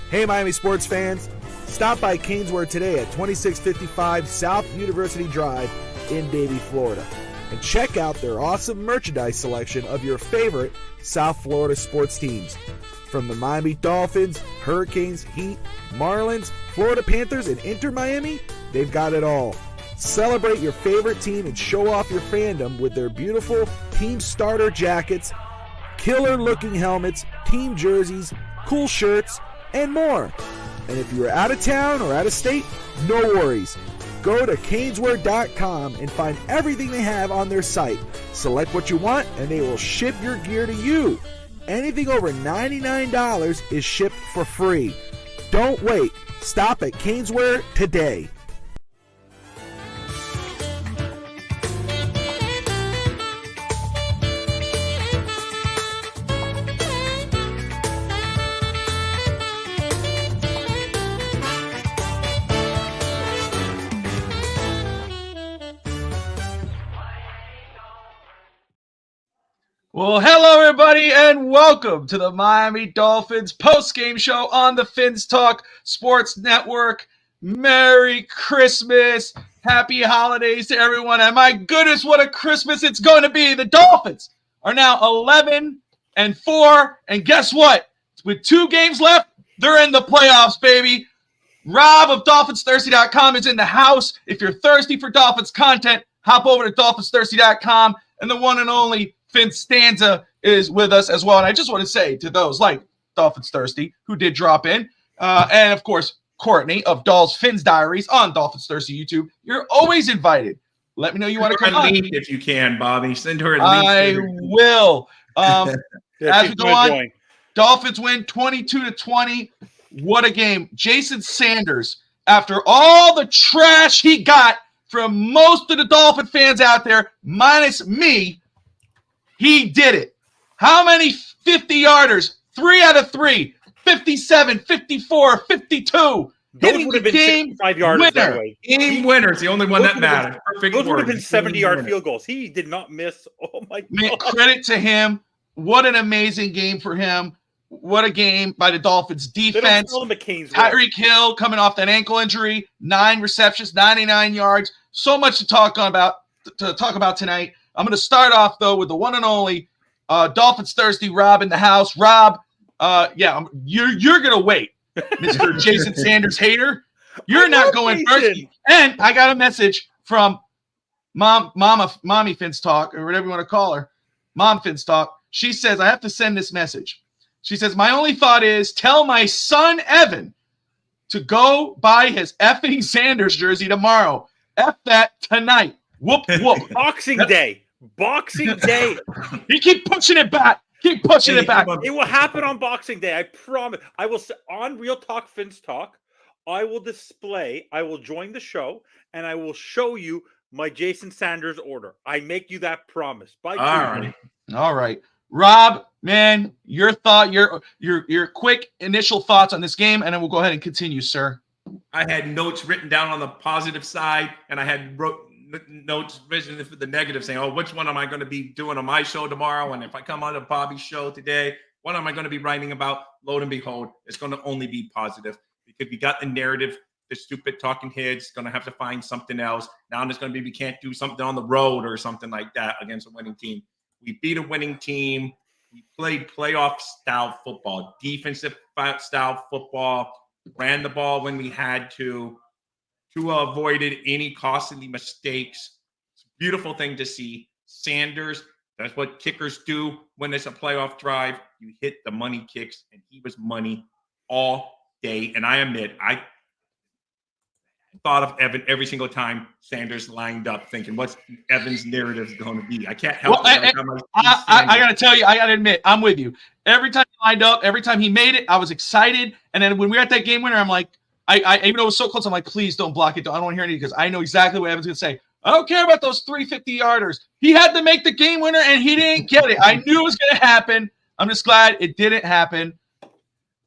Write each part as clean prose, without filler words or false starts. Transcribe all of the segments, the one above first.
Hey, Miami sports fans. Stop by Canesware today at 2655 South University Drive in Davie, Florida. And check out their awesome merchandise selection of your favorite South Florida sports teams. From the Miami Dolphins, Hurricanes, Heat, Marlins, Florida Panthers, and Inter Miami, they've got it all. Celebrate your favorite team and show off your fandom with their beautiful team starter jackets, killer-looking helmets, team jerseys, cool shirts, and more. And if you're out of town or out of state, no worries. Go to Canesware.com and find everything they have on their site. Select what you want, and they will ship your gear to you. Anything over $99 is shipped for free. Don't wait. Stop at Canesware today. Well, hello, everybody, and welcome to the Miami Dolphins post-game show on the Fins Talk Sports Network. Merry Christmas. Happy holidays to everyone. And my goodness, what a Christmas it's going to be. The Dolphins are now 11-4, and guess what? With 2 games left, they're in the playoffs, baby. Rob of DolphinsThirsty.com is in the house. If you're thirsty for Dolphins content, hop over to DolphinsThirsty.com, and the one and only FinStanza is with us as well. And I just want to say to those like Dolphins Thirsty who did drop in, and of course, Courtney of Doll's Fins Diaries on Dolphins Thirsty YouTube, you're always invited. Let me know you want to come on. If you can, Bobby. Send her a link. I will. As we go on, Dolphins win 22-20. What a game. Jason Sanders, after all the trash he got from most of the Dolphin fans out there, minus me, he did it. How many 50-yarders? 3 out of 3. 57, 54, 52. Those would have been 65-yarders, by the way. Game winner's the only one that matters. Perfect. Those would have been 70-yard field goals. He did not miss. Oh, my God. Credit to him. What an amazing game for him. What a game by the Dolphins defense. Tyreek Hill coming off that ankle injury. 9 receptions, 99 yards. So much to talk about tonight. I'm going to start off, though, with the one and only Dolphins Thirsty Rob in the house. Rob, you're going to wait, Mr. Jason Sanders hater. You're not going first. And I got a message from Mommy Fins Talk, or whatever you want to call her, Mom Fins Talk. She says, I have to send this message. She says, my only thought is tell my son Evan to go buy his effing Sanders jersey tomorrow. F that tonight. Whoop, whoop. Boxing Day. He keep pushing it back. It will happen on Boxing Day. I promise. I will on Real Talk Fins Talk. I will join the show and I will show you my Jason Sanders order. I make you that promise. All right. Rob, man, your quick initial thoughts on this game, and then we'll go ahead and continue, sir. I had notes written down on the positive side, and I had notes written for the negative, saying, oh, which one am I going to be doing on my show tomorrow? And if I come on to Bobby's show today, what am I going to be writing about? Lo and behold, it's going to only be positive because we got the narrative. The stupid talking heads going to have to find something else. Now it's going to be we can't do something on the road or something like that against a winning team. We beat a winning team. We played playoff-style football, defensive-style football, ran the ball when we had to avoided any costly mistakes. It's a beautiful thing to see. Sanders, that's what kickers do when it's a playoff drive. You hit the money kicks, and he was money all day. And I admit, I thought of Evan every single time Sanders lined up, thinking, what's Evan's narrative going to be? I can't help it. I got to tell you, I got to admit, I'm with you. Every time he lined up, every time he made it, I was excited. And then when we were at that game winner, I'm like, I even though it was so close, I'm like, please don't block it. I don't want to hear anything because I know exactly what Evan's going to say. I don't care about those 350-yarders. He had to make the game winner, and he didn't get it. I knew it was going to happen. I'm just glad it didn't happen.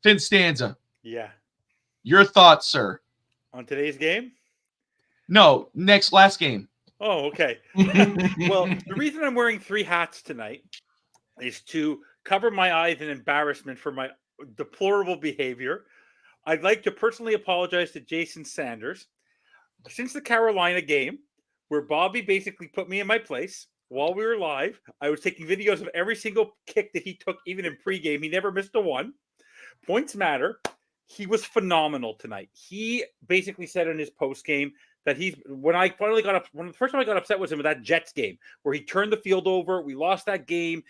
FinStanza. Yeah. Your thoughts, sir. On today's game? No, last game. Oh, okay. Well, the reason I'm wearing 3 hats tonight is to cover my eyes in embarrassment for my deplorable behavior. I'd like to personally apologize to Jason Sanders. Since the Carolina game, where Bobby basically put me in my place while we were live, I was taking videos of every single kick that he took, even in pregame. He never missed a one. Points matter. He was phenomenal tonight. He basically said in his postgame that when the first time I got upset was him with that Jets game where he turned the field over. We lost that game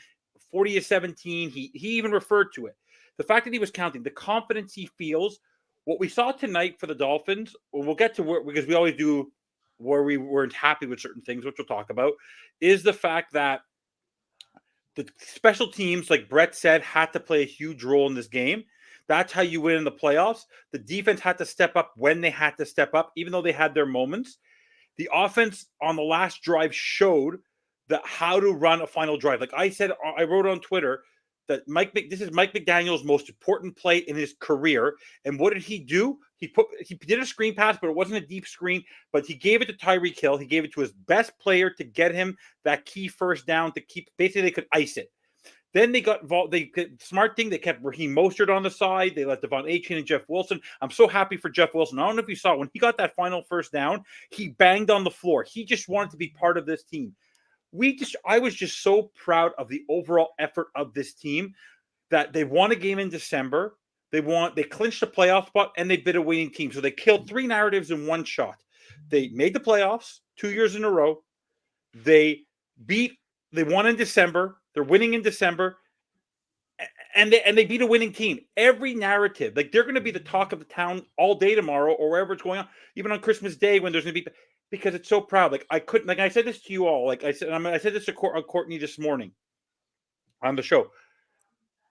40-17. He even referred to it. The fact that he was counting, the confidence he feels, what we saw tonight for the Dolphins, we'll get to where, because we always do where we weren't happy with certain things, which we'll talk about, is the fact that the special teams, like Brett said, had to play a huge role in this game. That's how you win in the playoffs. The defense had to step up when they had to step up, even though they had their moments. The offense on the last drive showed that how to run a final drive. Like I said, I wrote on Twitter that this is Mike McDaniel's most important play in his career. And what did he do? He did a screen pass, but it wasn't a deep screen. But he gave it to Tyreek Hill. He gave it to his best player to get him that key first down to keep. Basically, they could ice it. Then they got involved. Smart thing. They kept Raheem Mostert on the side. They let Devon Achane and Jeff Wilson. I'm so happy for Jeff Wilson. I don't know if you saw when he got that final first down, he banged on the floor. He just wanted to be part of this team. I was just so proud of the overall effort of this team that they won a game in December. They clinched a playoff spot and they beat a winning team. So they killed 3 narratives in one shot. They made the playoffs 2 years in a row. They won in December. They're winning in December. And they beat a winning team. Every narrative, like they're going to be the talk of the town all day tomorrow or wherever it's going on, even on Christmas Day when there's going to be, because it's so proud. Like I said this to you all. Like I said this to Courtney this morning on the show.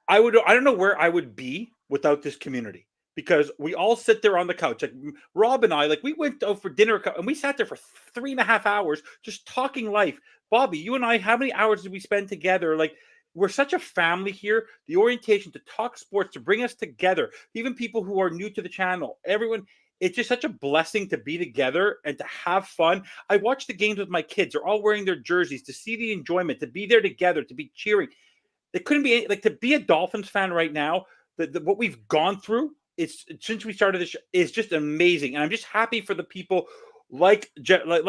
I don't know where I would be without this community, because we all sit there on the couch. Like Rob and I, like we went out for dinner and we sat there for 3.5 hours just talking life. Bobby, you and I, how many hours did we spend together? Like we're such a family here. The orientation to talk sports, to bring us together, even people who are new to the channel, everyone. It's just such a blessing to be together and to have fun. I watch the games with my kids. They're all wearing their jerseys, to see the enjoyment, to be there together, to be cheering. It couldn't be like to be a Dolphins fan right now. What we've gone through since we started this is just amazing. And I'm just happy for the people like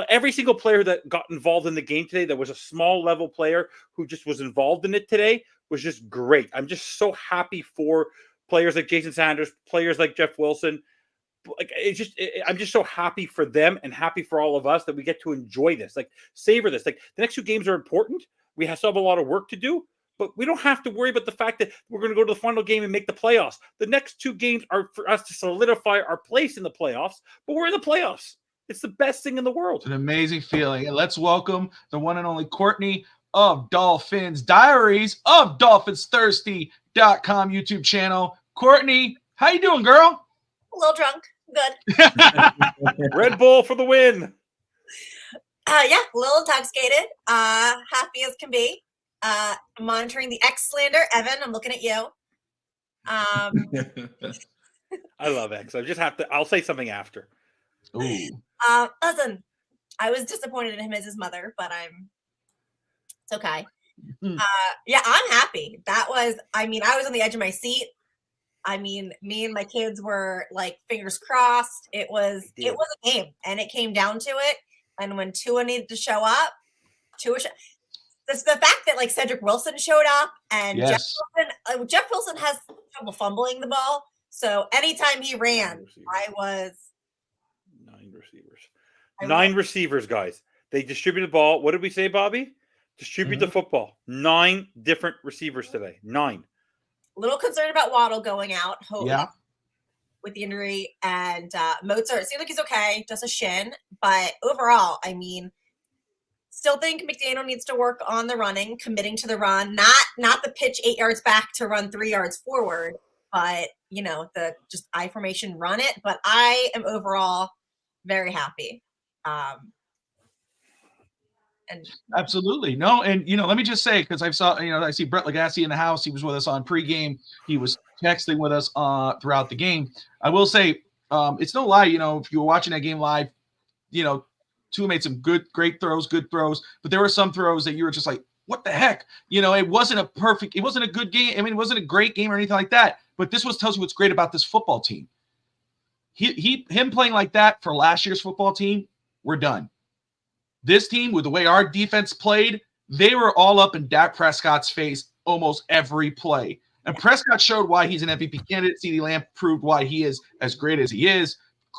every single player that got involved in the game today, that was a small level player who just was involved in it today, was just great. I'm just so happy for players like Jason Sanders, players like Jeff Wilson. Like I'm just so happy for them and happy for all of us that we get to enjoy this, like savor this. Like the next 2 games are important. We still have a lot of work to do, but we don't have to worry about the fact that we're going to go to the final game and make the playoffs. The next 2 games are for us to solidify our place in the playoffs, but we're in the playoffs. It's the best thing in the world. It's an amazing feeling. And let's welcome the one and only Courtney of Dolphins Diaries of DolphinsThirsty.com YouTube channel. Courtney, how you doing, girl? A little drunk. Good. Red Bull for the win. Yeah, a little intoxicated. Happy as can be. Monitoring the X slander. Evan, I'm looking at you. I love X. I'll say something after. Ooh. Listen, I was disappointed in him as his mother, but it's okay. Yeah, I'm happy. I was on the edge of my seat. I mean, me and my kids were like fingers crossed. It was a game, and it came down to it. And when Tua needed to show up, the fact that like Cedric Wilson showed up and yes. Jeff Wilson has trouble fumbling the ball. So anytime he ran, I was 9 receivers. 9 receivers, guys. They distributed the ball. What did we say, Bobby? Distribute the football. 9 different receivers today. 9. A little concerned about Waddle going out. Yeah. With the injury, and Mozart seemed like he's okay, just a shin. But overall, I mean, still think McDaniel needs to work on the running, committing to the run, not the pitch 8 yards back to run 3 yards forward, but the just I formation, run it. But I am overall very happy. And absolutely. No, and let me just say, because I see Brett Legassi in the house. He was with us on pregame. He was texting with us throughout the game. I will say, it's no lie, if you were watching that game live, Tua made some good throws, but there were some throws that you were just like, what the heck? It wasn't a good game. I mean, it wasn't a great game or anything like that, but this tells you what's great about this football team. him playing like that for last year's football team, we're done. This team, with the way our defense played, they were all up in Dak Prescott's face almost every play. And Prescott showed why he's an MVP candidate. CeeDee Lamb proved why he is as great as he is.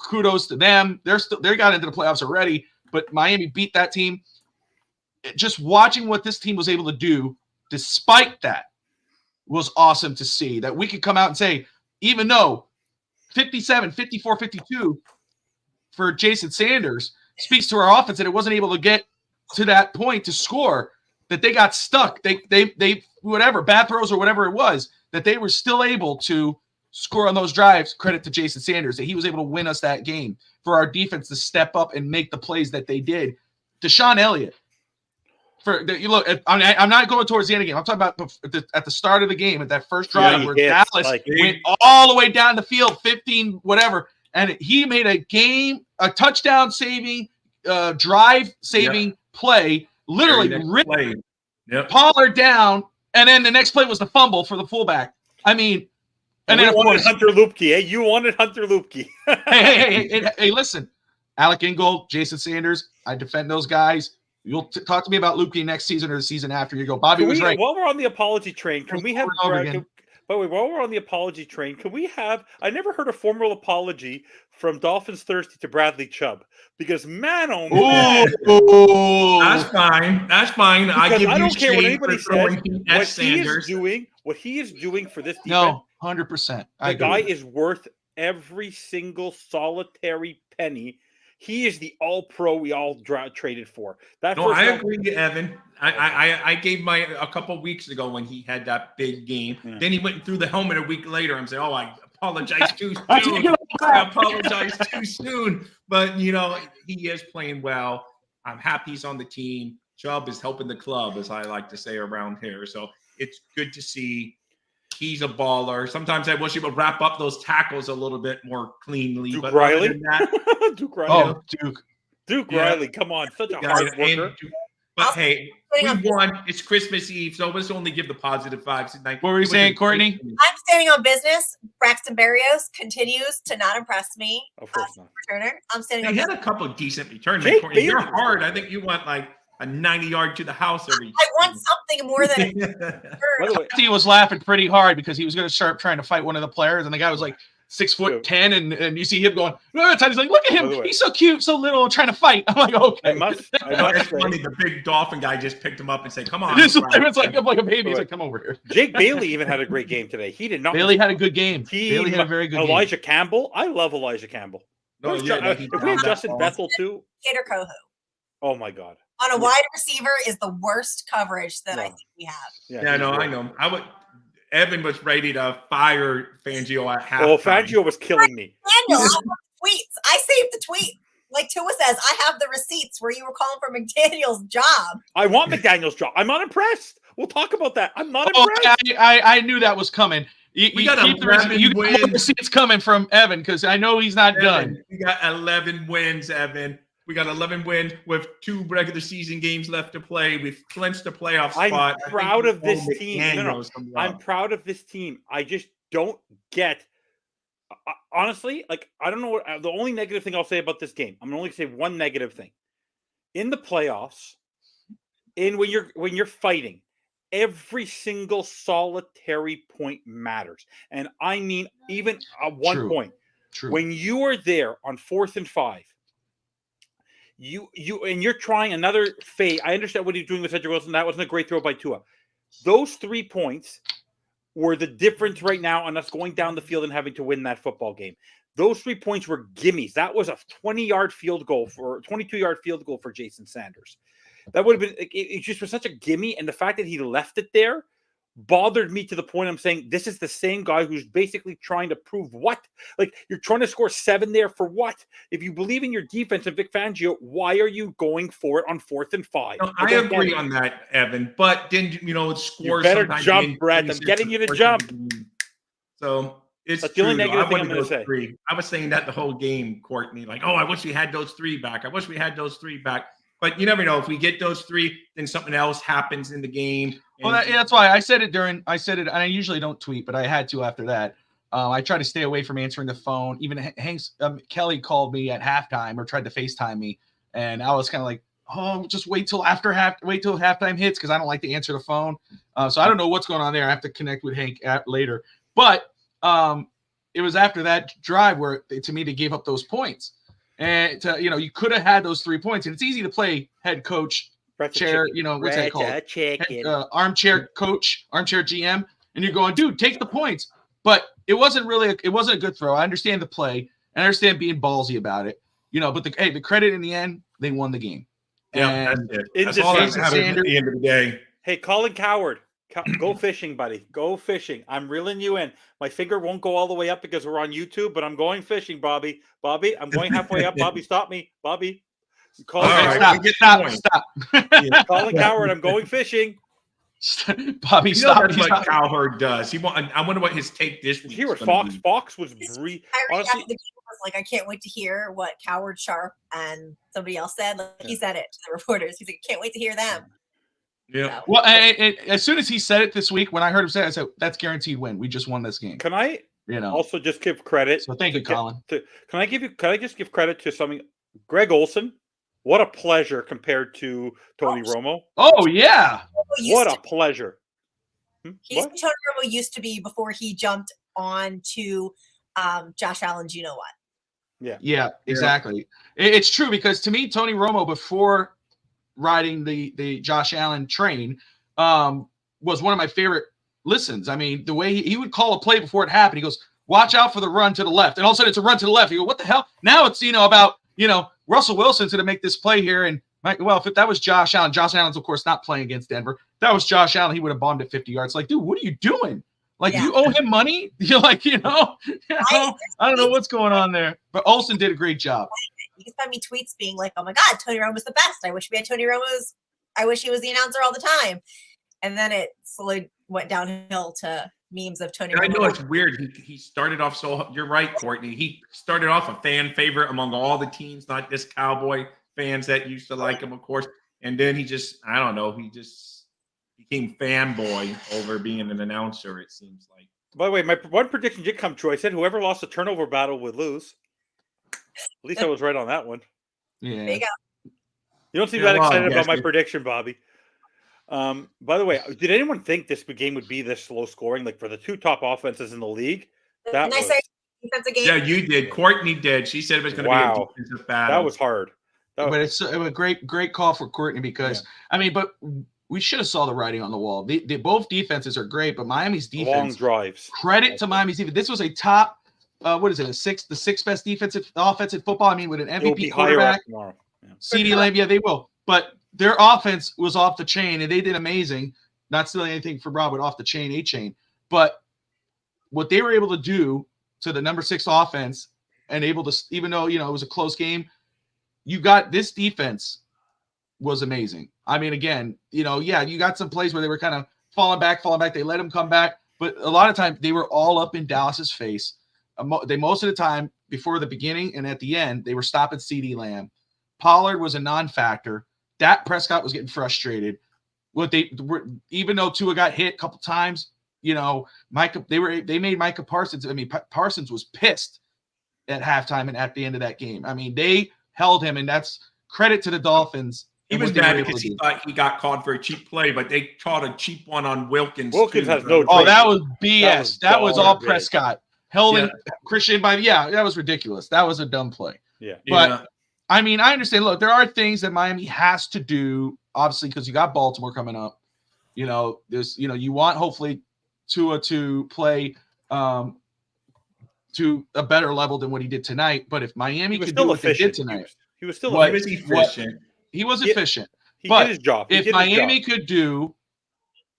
Kudos to them. They got into the playoffs already, but Miami beat that team. Just watching what this team was able to do, despite that, was awesome to see. That we could come out and say, even though 57, 54, 52 for Jason Sanders speaks to our offense that it wasn't able to get to that point to score, that they got stuck. They whatever, bad throws or whatever it was, that they were still able to score on those drives. Credit to Jason Sanders that he was able to win us that game, for our defense to step up and make the plays that they did. Deshaun Elliott, you look, I'm not going towards the end of the game. I'm talking about at the start of the game, at that first drive where Dallas went all the way down the field, 15 whatever, and he made a touchdown saving, drive saving play. Literally ripped Pollard down, and then the next play was the fumble for the fullback. I mean, and then of course Hunter Lupke. Hey, you wanted Hunter Lupke. hey, listen, Alec Ingold, Jason Sanders. I defend those guys. You'll talk to me about Lupke next season or the season after. You go, Bobby was right. While we're on the apology train, can we have? By the way, while we're on the apology train, can we have? I never heard a formal apology from Dolphins Thirsty to Bradley Chubb, because man, oh man, that's fine. That's fine. I don't care what anybody says. What he is doing for this defense. No, 100%. The guy is worth every single solitary penny. He is the all-pro we all traded for. I agree with Evan. I gave a couple of weeks ago when he had that big game. Yeah. Then he went and threw the helmet a week later. I'm saying, I apologize too soon. I apologize too soon. But, he is playing well. I'm happy he's on the team. Chubb is helping the club, as I like to say around here. So it's good to see. He's a baller. Sometimes I wish he would wrap up those tackles a little bit more cleanly. Duke Riley? Duke Riley. Duke Riley. Come on. Such a hard worker. But hey, we won. It's Christmas Eve, so let's only give the positive vibes. What were you saying, Courtney? I'm standing on business. Braxton Berrios continues to not impress me. Of course not. Returner. I'm standing on business. He had a couple of decent returns. You're hard. I think you want like a 90-yard to the house every. I want something more than. He was laughing pretty hard because he was going to start trying to fight one of the players, and the guy was like 6'10", and you see him going. He's like, look at him, he's so cute, so little, trying to fight. I'm like, okay. It's funny. The big Dolphin guy just picked him up and said, "Come on." It's like I'm like a baby. He's like, "Come over here." Jake Bailey even had a great game today. He did not. Bailey had a good game. Bailey had a very good Elijah game. Campbell. I love Elijah Campbell. If we have Justin Bethel too. Gator Kohu. Oh my God. On a wide receiver is the worst coverage that I think we have. I know. Evan was ready to fire Fangio at halftime. Oh, Fangio was killing me. Daniel, tweets. I saved the tweet. Like Tua says, I have the receipts where you were calling for McDaniel's job. I want McDaniel's job. I'm not impressed. We'll talk about that. I'm not impressed. I knew that was coming. You got more receipts coming from Evan because I know he's not done. We got 11 wins, Evan. We got 11 wins with 2 regular season games left to play. We've clinched the playoff spot. I'm proud of this team. I'm proud of this team. I just don't get. Honestly, I don't know what the only negative thing I'll say about this game. I'm going to only say one negative thing. In the playoffs, when you're fighting, every single solitary point matters. And I mean, even at one point, when you are there on 4th and 5, you're trying another fade. I understand what he's doing with Cedric Wilson. That wasn't a great throw by Tua. Those 3 points were the difference right now on us going down the field and having to win that football game. Those 3 points were gimmies. That was a 22-yard field goal for Jason Sanders. That would have been it just was such a gimme, and the fact that he left it there bothered me to the point I'm saying this is the same guy who's basically trying to prove what? Like, you're trying to score 7 there for what? If you believe in your defense and Vic Fangio, why are you going for it on 4th and 5? No, I agree on that, Evan. But then, score. You better jump, Brett. I'm getting you to jump. So it's the only negative thing I'm going to say. 3. I was saying that the whole game, Courtney. Like, I wish we had those 3 back. But you never know. If we get those 3, then something else happens in the game. Well, that's why I said it, and I usually don't tweet, but I had to after that. I try to stay away from answering the phone. Even Kelly called me at halftime or tried to FaceTime me, and I was kind of like, oh, just wait till halftime hits because I don't like to answer the phone. So I don't know what's going on there. I have to connect with Hank later. But it was after that drive where, to me, they gave up those points. And, you could have had those 3 points. And it's easy to play head coach, chair, what's that called? Armchair coach, armchair GM. And you're going, dude, take the points. But it wasn't a good throw. I understand the play. And I understand being ballsy about it. But the credit in the end, they won the game. Yeah, that's it. That's all that matters at the end of the day. Hey, Colin Coward, go fishing, buddy. Go fishing. I'm reeling you in. My finger won't go all the way up because we're on YouTube, but I'm going fishing, Bobby. Bobby, I'm going halfway up. Bobby, stop me. Bobby. Stop. Yeah. Colin Coward, I'm going fishing. Bobby, stop. That's what Cowherd does. I wonder what his take this week. Here was Fox was honestly, like, I can't wait to hear what Coward, Sharp, and somebody else said. Like, he said it to the reporters. He's like, can't wait to hear them. Yeah. So. Well, as soon as he said it this week, when I heard him say it, I said, that's guaranteed win. We just won this game. Can I also just give credit? So thank you, Colin. Can I just give credit to something? Greg Olson, what a pleasure compared to Tony Romo. Oh, yeah. What a pleasure. Tony Romo used to be before he jumped on to Josh Allen's you know what. Yeah, exactly. It's true because to me, Tony Romo, before riding the Josh Allen train, was one of my favorite listens. I mean, the way he would call a play before it happened, he goes, watch out for the run to the left. And all of a sudden it's a run to the left. You go, what the hell? Now it's, about, Russell Wilson's going to make this play here. And if that was Josh Allen's, of course, not playing against Denver. If that was Josh Allen, he would have bombed at 50 yards. Like, dude, what are you doing? Like, you owe him money? You're like, I don't know what's going on there. But Olsen did a great job. You can send me tweets being like, oh my God, Tony Romo's the best. I wish we had Tony Romo's. I wish he was the announcer all the time. And then it slowly went downhill to memes of Tony Romo. I know it's weird. He started off you're right, Courtney. He started off a fan favorite among all the teams, not just Cowboy fans that used to like him, of course. And then he just became fanboy over being an announcer, it seems like. By the way, my one prediction did come true. I said whoever lost the turnover battle would lose. At least I was right on that one. Yeah. There you go. You don't seem that excited about my prediction, Bobby. By the way, did anyone think this game would be this low scoring? Like for the two top offenses in the league? Didn't I say defensive game? Yeah, you did. Courtney did. She said it was going to be a defensive battle. That was hard. But it's a great call for Courtney because, but we should have saw the writing on the wall. Both defenses are great, but Miami's defense. Long drives. Credit to Miami's defense. This was a top, the sixth best offensive football. I mean, with an MVP quarterback. CeeDee Lamb, they will. But their offense was off the chain, and they did amazing. Not stealing anything from Rob, but off the chain, A chain. But what they were able to do to the number 6 offense, and able to, even though, it was a close game, you got this defense was amazing. I mean, again, you got some plays where they were kind of falling back. They let them come back. But a lot of times they were all up in Dallas's face. Most of the time, before the beginning and at the end, they were stopping CeeDee Lamb. Pollard was a non-factor. Dak Prescott was getting frustrated. Even though Tua got hit a couple times, they made Micah Parsons. I mean, Parsons was pissed at halftime and at the end of that game. I mean, they held him, and that's credit to the Dolphins. He was mad because he thought he got called for a cheap play, but they caught a cheap one on Wilkins. Wilkins has no. Oh, that was BS. That was all Prescott. Held Christian by. Yeah, that was ridiculous. That was a dumb play. Yeah, but I mean, I understand. Look, there are things that Miami has to do, obviously, because you got Baltimore coming up. There's, you want hopefully Tua to play to a better level than what he did tonight. But if Miami could do what they did tonight, he was still efficient. He was efficient. He did his job. If Miami could do,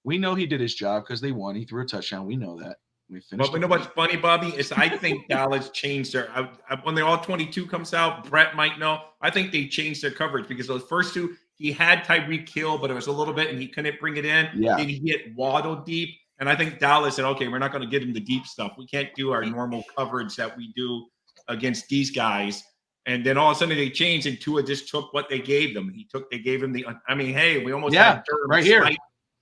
we know he did his job because they won. He threw a touchdown. We know that. But you know what's funny, Bobby, is I think Dallas changed their when the all-22 comes out, Brett might know. I think they changed their coverage because those first two, he had Tyreek Hill, but it was a little bit, and he couldn't bring it in. Yeah. Then he hit Waddle deep, and I think Dallas said, okay, we're not going to get him the deep stuff. We can't do our normal coverage that we do against these guys. And then all of a sudden they changed, and Tua just took what they gave them. They gave him we almost had Durham right here.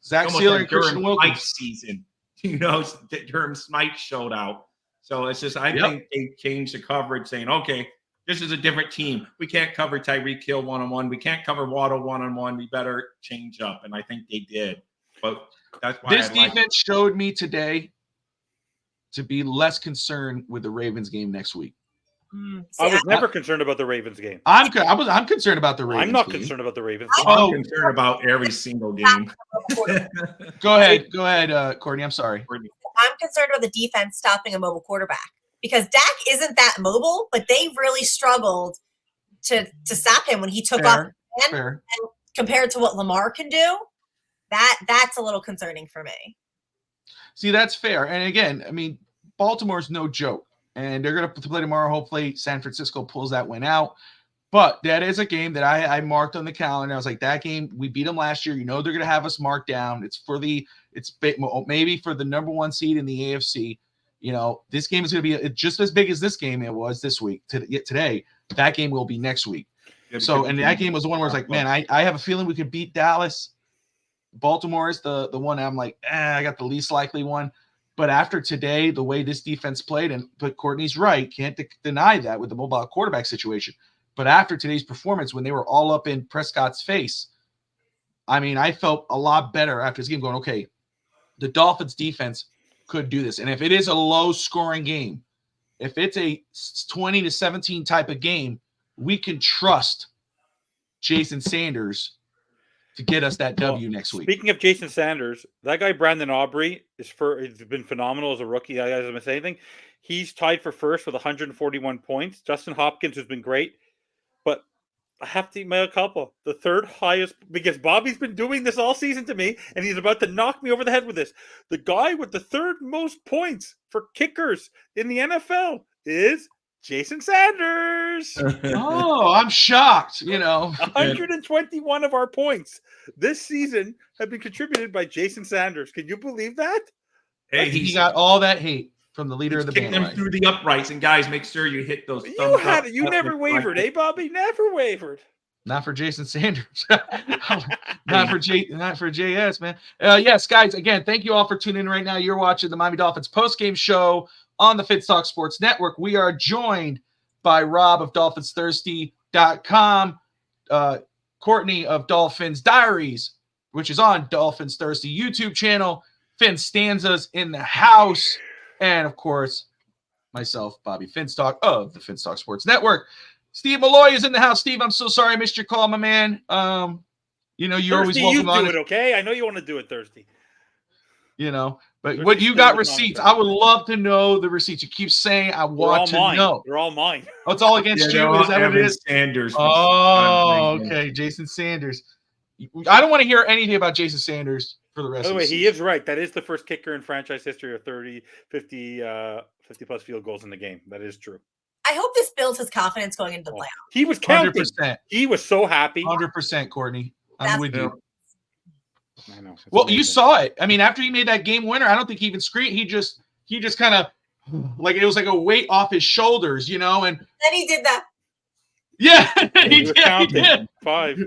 Zach Sealer and Christian Wilkins season. Durham Smite showed out. So it's just, I think they changed the coverage saying, okay, this is a different team. We can't cover Tyreek Hill one-on-one. We can't cover Waddle one-on-one. We better change up. And I think they did. But that's why this defense showed me today to be less concerned with the Ravens game next week. I was never concerned about the Ravens game. I'm concerned about the Ravens. I'm not game. concerned about the Ravens game. I'm concerned about every single game. Go ahead, Courtney. I'm sorry. I'm concerned about the defense stopping a mobile quarterback because Dak isn't that mobile, but they really struggled to stop him when he took off. And compared to what Lamar can do, that's a little concerning for me. See, that's fair. And again, I mean, Baltimore's no joke. And they're going to play tomorrow. Hopefully, San Francisco pulls that win out. But that is a game that I marked on the calendar. I was like, that game, we beat them last year. You know they're going to have us marked down. It's maybe for the number 1 seed in the AFC. You know, this game is going to be just as big as this game it was this week. Today, that game will be next week. So, and that game was the one where I was like, man, I have a feeling we could beat Dallas. Baltimore is the one I'm like, I got the least likely one. But after today, the way this defense played, but Courtney's right, can't deny that with the mobile quarterback situation. But after today's performance, when they were all up in Prescott's face, I mean, I felt a lot better after this game going, okay, the Dolphins defense could do this. And if it is a low-scoring game, if it's a 20-17 type of game, we can trust Jason Sanders to get us that W next week. Speaking of Jason Sanders, that guy Brandon Aubrey he's been phenomenal as a rookie. I haven't said anything. He's tied for first with 141 points. Justin Hopkins has been great, but I have to eat my couple. The third highest, because Bobby's been doing this all season to me, and he's about to knock me over the head with this. The guy with the third most points for kickers in the NFL is Jason Sanders. Oh, I'm shocked. 121 of our points this season have been contributed by Jason Sanders. Can you believe that? Hey, he got all that hate from the leader of the band. Kick them through the uprights, and guys, make sure you hit those. You never wavered, Bobby? Never wavered. Not for Jason Sanders. not for JS, man. Yes, guys, again, thank you all for tuning in right now. You're watching the Miami Dolphins postgame show on the Fins Talk Sports Network. We are joined by Rob of DolphinsThirsty.com, Courtney of Dolphins Diaries, which is on Dolphins Thirsty YouTube channel, FinStanza's in the house, and of course, myself, Bobby Finstock of the Fins Talk Sports Network. Steve Malloy is in the house. Steve, I'm so sorry I missed your call, my man. You're Thirsty, always welcome on it, okay? I know you want to do it, Thirsty. But Thirsty, what you got receipts? I would love to know the receipts. You keep saying I want to know. They're all mine. Oh, it's all against you. Is that what it is? Sanders. Oh, okay. Jason Sanders. I don't want to hear anything about Jason Sanders for the rest of the season. He is right. That is the first kicker in franchise history of 50 plus field goals in the game. That is true. I hope this builds his confidence going into the playoffs. He was counting. 100%. He was so happy. 100%, Courtney. I'm with you. I know. Well, amazing. You saw it. I mean, after he made that game winner, I don't think he even screamed. He just kind of like it was like a weight off his shoulders, and then he did that. Yeah, he did. 5.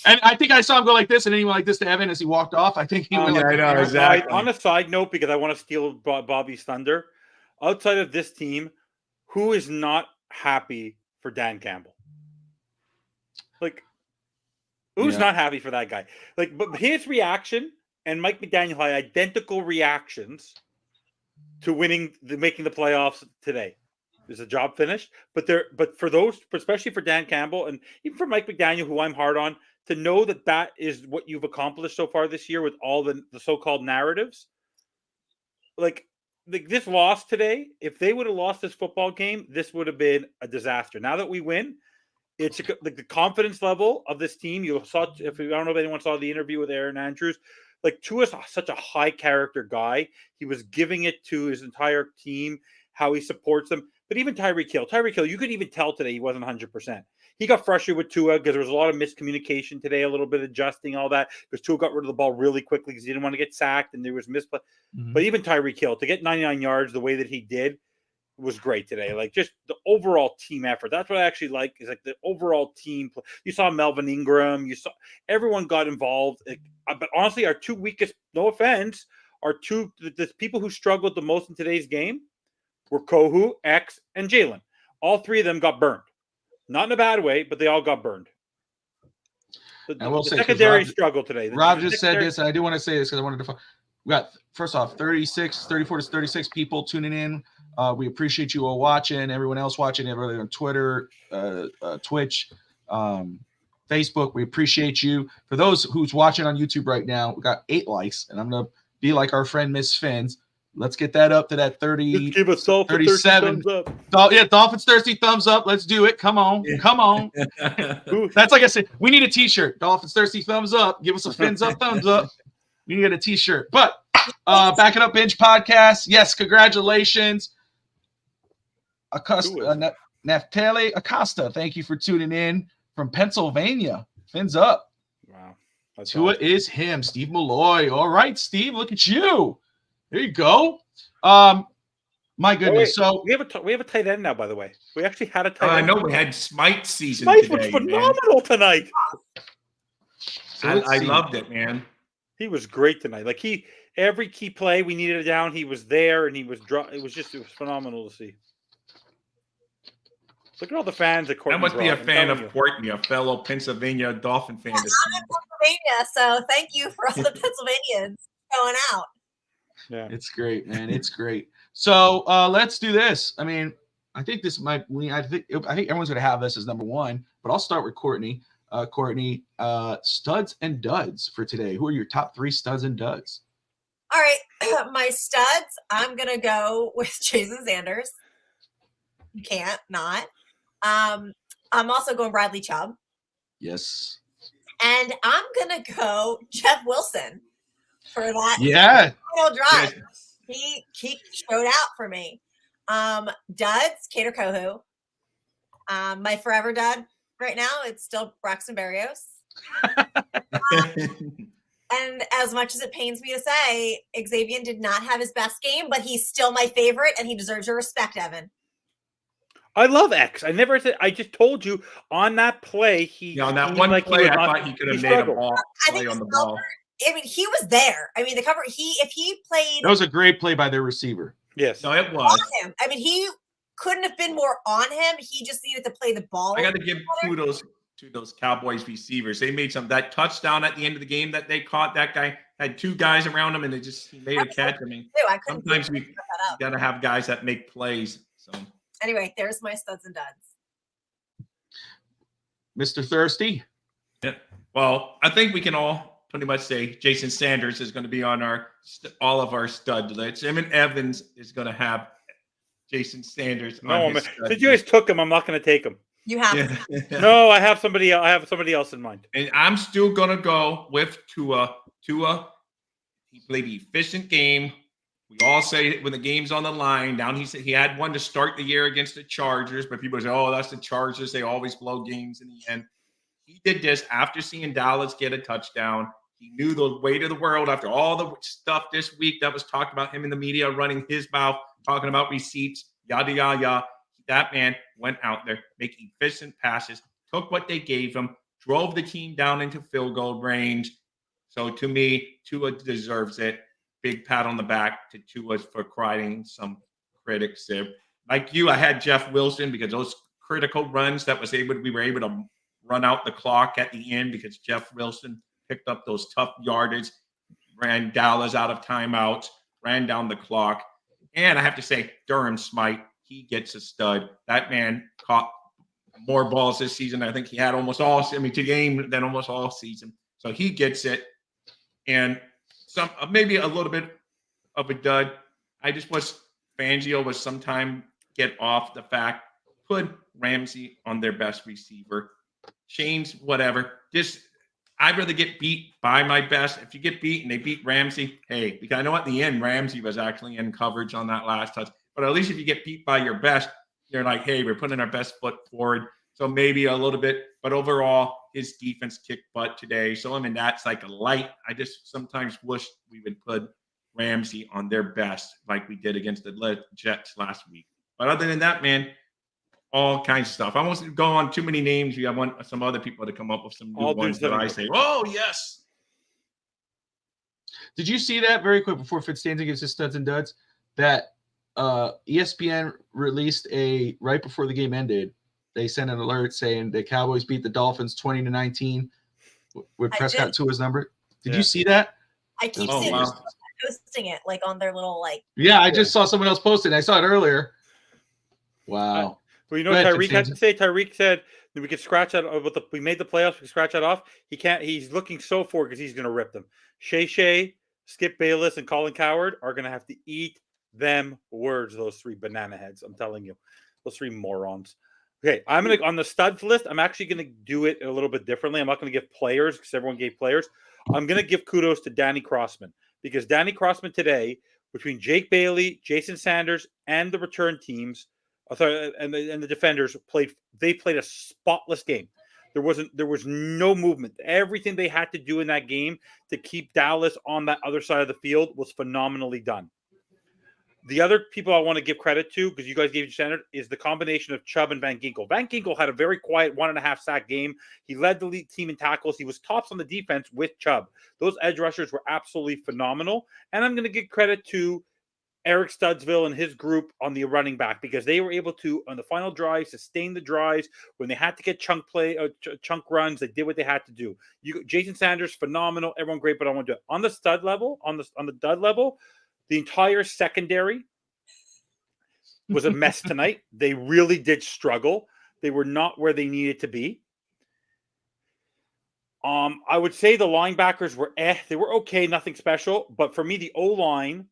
And I think I saw him go like this, and then he went like this to Evan as he walked off. I think he went like that. Exactly. On a side note, because I want to steal Bobby's thunder, outside of this team, who is not happy for Dan Campbell? Like, who's not happy for that guy? Like, but his reaction and Mike McDaniel had identical reactions to making the playoffs today. Is the job finished? But for those, especially for Dan Campbell and even for Mike McDaniel, who I'm hard on, to know that is what you've accomplished so far this year with all the so-called narratives. Like this loss today, if they would have lost this football game, this would have been a disaster. Now that we win, it's like the confidence level of this team. I don't know if anyone saw the interview with Aaron Andrews. Like Tua's such a high character guy. He was giving it to his entire team, how he supports them. But even Tyreek Hill, you could even tell today he wasn't 100%. He got frustrated with Tua because there was a lot of miscommunication today, a little bit of adjusting, all that, because Tua got rid of the ball really quickly because he didn't want to get sacked and there was misplay. Mm-hmm. But even Tyreek Hill, to get 99 yards the way that he did was great today. Like just the overall team effort. That's what I actually like, is like the overall team. You saw Melvin Ingram. You saw everyone got involved. But honestly, our two weakest, no offense, the people who struggled the most in today's game, were Kohu, X, and Jalen. All three of them got burned. Not in a bad way, but they all got burned. The secondary struggle today. Rob just said this, and I do want to say this because I wanted to. We got, first off, 34 to 36 people tuning in. We appreciate you all watching, everyone else watching, everybody on Twitter, Twitch, Facebook. We appreciate you. For those who's watching on YouTube right now, we got 8 likes, and I'm going to be like our friend Miss Fins. Let's get that up to that 30. Just give us 37. Thumbs up. Yeah, Dolphins thirsty thumbs up. Let's do it. Come on. Come on. That's like I said, we need a t-shirt. Dolphins thirsty thumbs up. Give us a Fins up thumbs up. We need a t-shirt. But Back It Up Binge podcast. Yes, congratulations. Naftali Acosta, thank you for tuning in from Pennsylvania. Fins up. Wow. Tua is him. Steve Malloy. All right, Steve, look at you. There you go. My goodness. So we have a tight end now, by the way. We actually had a tight end. I know we had Smite season Smite today, was phenomenal tonight. So I loved it, man. He was great tonight. Like every key play we needed it down, he was there, and it was phenomenal to see. Look at all the fans that Courtney. I must be a fan of Courtney, a fellow Pennsylvania Dolphin fan. I'm in Pennsylvania, so thank you for all the Pennsylvanians going out. Yeah, it's great, man. It's great. So let's do this. I mean, I think this might. I think everyone's gonna have this as number one, but I'll start with Courtney. Courtney, studs and duds for today. Who are your top 3 studs and duds? All right, my studs. I'm gonna go with Jason Sanders. You can't not. I'm also going Bradley Chubb. Yes. And I'm gonna go Jeff Wilson for that. Yeah. Final drive. He showed out for me. Duds, Cater Kohu. My forever dud right now, it's still Braxton Berrios. And as much as it pains me to say, Xavier did not have his best game, but he's still my favorite, and he deserves your respect, Evan. I love X. I never said. I just told you on that play. On that one play, I thought he could have made a ball play on the ball. I mean, he was there. I mean, the cover. If he played, that was a great play by their receiver. Yes, no, it was. Him. I mean, he couldn't have been more on him. He just needed to play the ball. I got to give kudos to those Cowboys receivers. They made that touchdown at the end of the game that they caught. That guy had 2 guys around him, and he made a catch. I mean, sometimes we got to have guys that make plays. So anyway, there's my studs and duds. Mr. Thirsty. Yeah. Well, I think we can all pretty much say Jason Sanders is going to be on all of our stud lists. Him and Evans is going to have Jason Sanders. No, man. Since you guys took him, I'm not going to take him. You have to. No, I have somebody else in mind. And I'm still going to go with Tua. Tua, he played an efficient game. We all say when the game's on the line. Down, he said he had one to start the year against the Chargers, but people say, "Oh, that's the Chargers. They always blow games in the end." He did this after seeing Dallas get a touchdown. He knew the weight of the world after all the stuff this week that was talked about him in the media, running his mouth, talking about receipts, yada, yada, yada. That man went out there making efficient passes, took what they gave him, drove the team down into field goal range. So to me, Tua deserves it. Big pat on the back to Tua for quieting some critics there. Like you, I had Jeff Wilson because those critical runs we were able to run out the clock at the end because Jeff Wilson picked up those tough yardage, ran Dallas out of timeouts, ran down the clock. And I have to say, Durham Smite, he gets a stud. That man caught more balls this season. I think he had to game than almost all season. So he gets it. And maybe a little bit of a dud. I just Fangio was sometime get off the fact, put Ramsey on their best receiver. Change whatever. I'd rather get beat by my best. If you get beat and they beat Ramsey, hey, because I know at the end Ramsey was actually in coverage on that last touch. But at least if you get beat by your best, you're like, hey, we're putting our best foot forward. So maybe a little bit, but overall, his defense kicked butt today. So I mean, that's like a light. I just sometimes wish we would put Ramsey on their best, like we did against the Jets last week. But other than that, man, all kinds of stuff. I won't go on too many names. I want some other people to come up with some new ones that I say, oh, yes. Did you see that very quick before FinStanza gives his studs and duds? That ESPN released right before the game ended. They sent an alert saying the Cowboys beat the Dolphins 20-19 with Prescott to his number. Did you see that? I keep seeing posting it like on their little like. Yeah, I just saw someone else post it. I saw it earlier. Wow. Well, you know what Tyreek had to say? Tyreek said that we could scratch that. We made the playoffs. We could scratch that off. He can't. He's looking so forward because he's going to rip them. Shea, Skip Bayless, and Colin Coward are going to have to eat them words. Those three banana heads. I'm telling you, those three morons. Okay, I'm gonna on the studs list. I'm actually going to do it a little bit differently. I'm not going to give players because everyone gave players. I'm going to give kudos to Danny Crossman because Danny Crossman today, between Jake Bailey, Jason Sanders, and the return teams, and the defenders played a spotless game. There was no movement. Everything they had to do in that game to keep Dallas on that other side of the field was phenomenally done. The other people I want to give credit to, because you guys gave your standard, is the combination of Chubb and Van Ginkel. Van Ginkel had a very quiet 1.5 sack game. He led the league team in tackles. He was tops on the defense with Chubb. Those edge rushers were absolutely phenomenal. And I'm going to give credit to Eric Studsville and his group on the running back because they were able to, on the final drive, sustain the drives. When they had to get chunk runs, they did what they had to do. Jason Sanders, phenomenal. Everyone great, but I want to do it. On the stud level, on the dud level, the entire secondary was a mess tonight. They really did struggle. They were not where they needed to be. I would say the linebackers were they were okay, nothing special. But for me, the O-line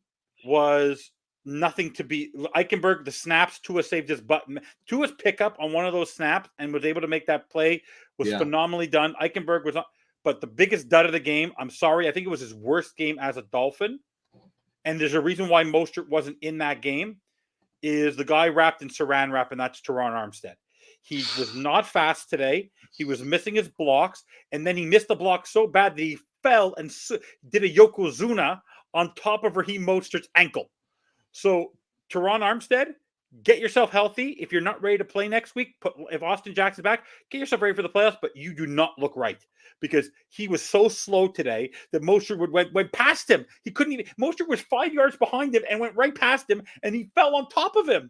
was nothing to be. Eichenberg, the snaps, Tua saved his button. Tua's pickup on one of those snaps and was able to make that play was phenomenally done. Eichenberg was not, but the biggest dud of the game, I'm sorry, I think it was his worst game as a Dolphin. And there's a reason why Mostert wasn't in that game, is the guy wrapped in saran wrap, and that's Teron Armstead. He was not fast today. He was missing his blocks, and then he missed the block so bad that he fell and did a Yokozuna on top of Raheem Mostert's ankle. So, Teron Armstead, get yourself healthy. If you're not ready to play next week, if Austin Jackson's back, get yourself ready for the playoffs, but you do not look right because he was so slow today that Mostert went past him. He couldn't even. Mostert was 5 yards behind him and went right past him, and he fell on top of him.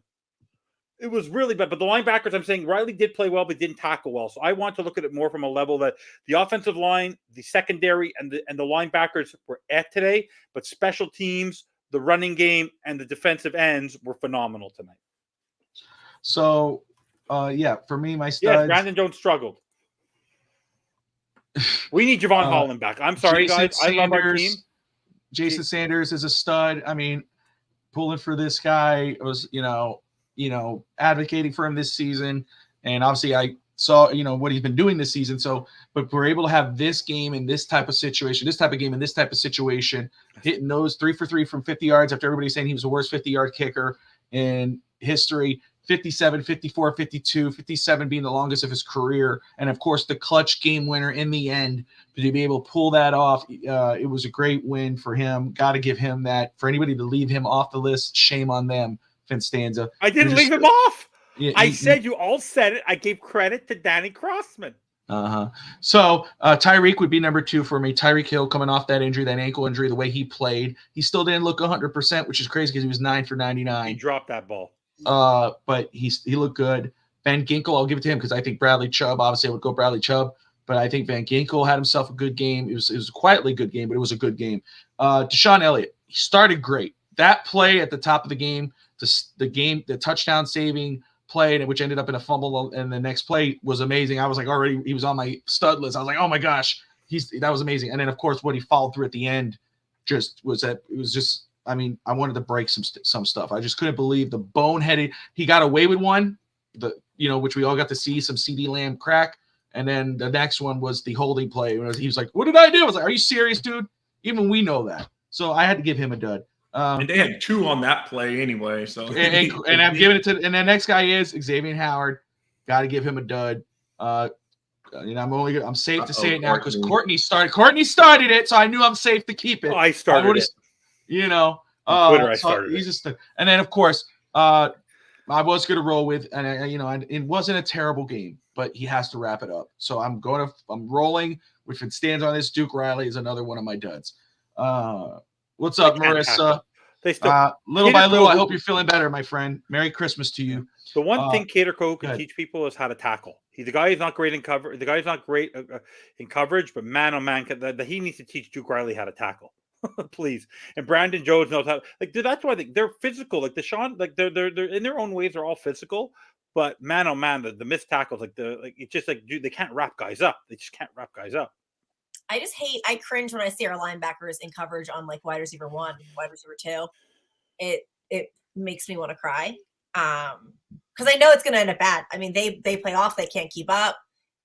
It was really bad. But the linebackers, I'm saying Riley did play well, but didn't tackle well. So I want to look at it more from a level that the offensive line, the secondary, and the linebackers were at today, but special teams, the running game, and the defensive ends were phenomenal tonight. So, for me, my studs. Yes, Brandon Jones struggled. We need Javon Holland back. I'm sorry, Jason guys. I love our team. Jason Sanders is a stud. I mean, pulling for this guy was, advocating for him this season. And obviously I saw, what he's been doing this season. So, but we're able to have this game in this type of situation, this type of game in this type of situation, hitting those 3 for 3 from 50 yards after everybody's saying he was the worst 50-yard kicker in history. 57, 54, 52, 57 being the longest of his career. And, of course, the clutch game winner in the end. To be able to pull that off, it was a great win for him. Got to give him that. For anybody to leave him off the list, shame on them, FinStanza. I didn't leave him off. I said you all said it. I gave credit to Danny Crossman. So Tyreek would be number 2 for me. Tyreek Hill coming off that injury, that ankle injury, the way he played. He still didn't look 100%, which is crazy because he was 9 for 99. He dropped that ball. But he looked good. Van Ginkel, I'll give it to him because I think Bradley Chubb, obviously I would go Bradley Chubb, but I think Van Ginkel had himself a good game. It was a quietly good game, but it was a good game. Deshaun Elliott, he started great. That play at the top of the game, the touchdown saving play, which ended up in a fumble, and the next play was amazing. I was like, already, he was on my stud list. I was like, oh my gosh, that was amazing. And then of course, what he followed through at the end I wanted to break some stuff. I just couldn't believe the boneheaded. He got away with one, which we all got to see, some CeeDee Lamb crack. And then the next one was the holding play. He was like, what did I do? I was like, are you serious, dude? Even we know that. So I had to give him a dud. And they had 2 on that play anyway. So and I'm giving it to, and the next guy is Xavier Howard. Got to give him a dud. I'm safe to say it now because Courtney started it, so I knew I'm safe to keep it. I started it. Twitter, I started. He's just, and then of course, I was going to roll with, and it wasn't a terrible game, but he has to wrap it up. So I'm rolling with FinStanza on this. Duke Riley is another one of my duds. What's up, Marissa? They still little by little. I hope you're feeling better, my friend. Merry Christmas to you. The one thing Cater Cole can teach people is how to tackle. The guy is not great in cover. The guy's not great in coverage, but man, oh man, he needs to teach Duke Riley how to tackle, please. And Brandon Jones knows how. Like that's why they're physical. Like Deshaun, like they're in their own ways. They're all physical, but man, oh man, the missed tackles, it's just like dude, they can't wrap guys up. They just can't wrap guys up. I cringe when I see our linebackers in coverage on like wide receiver 1, wide receiver 2. It makes me want to cry. Because I know it's going to end up bad. I mean, they play off, they can't keep up,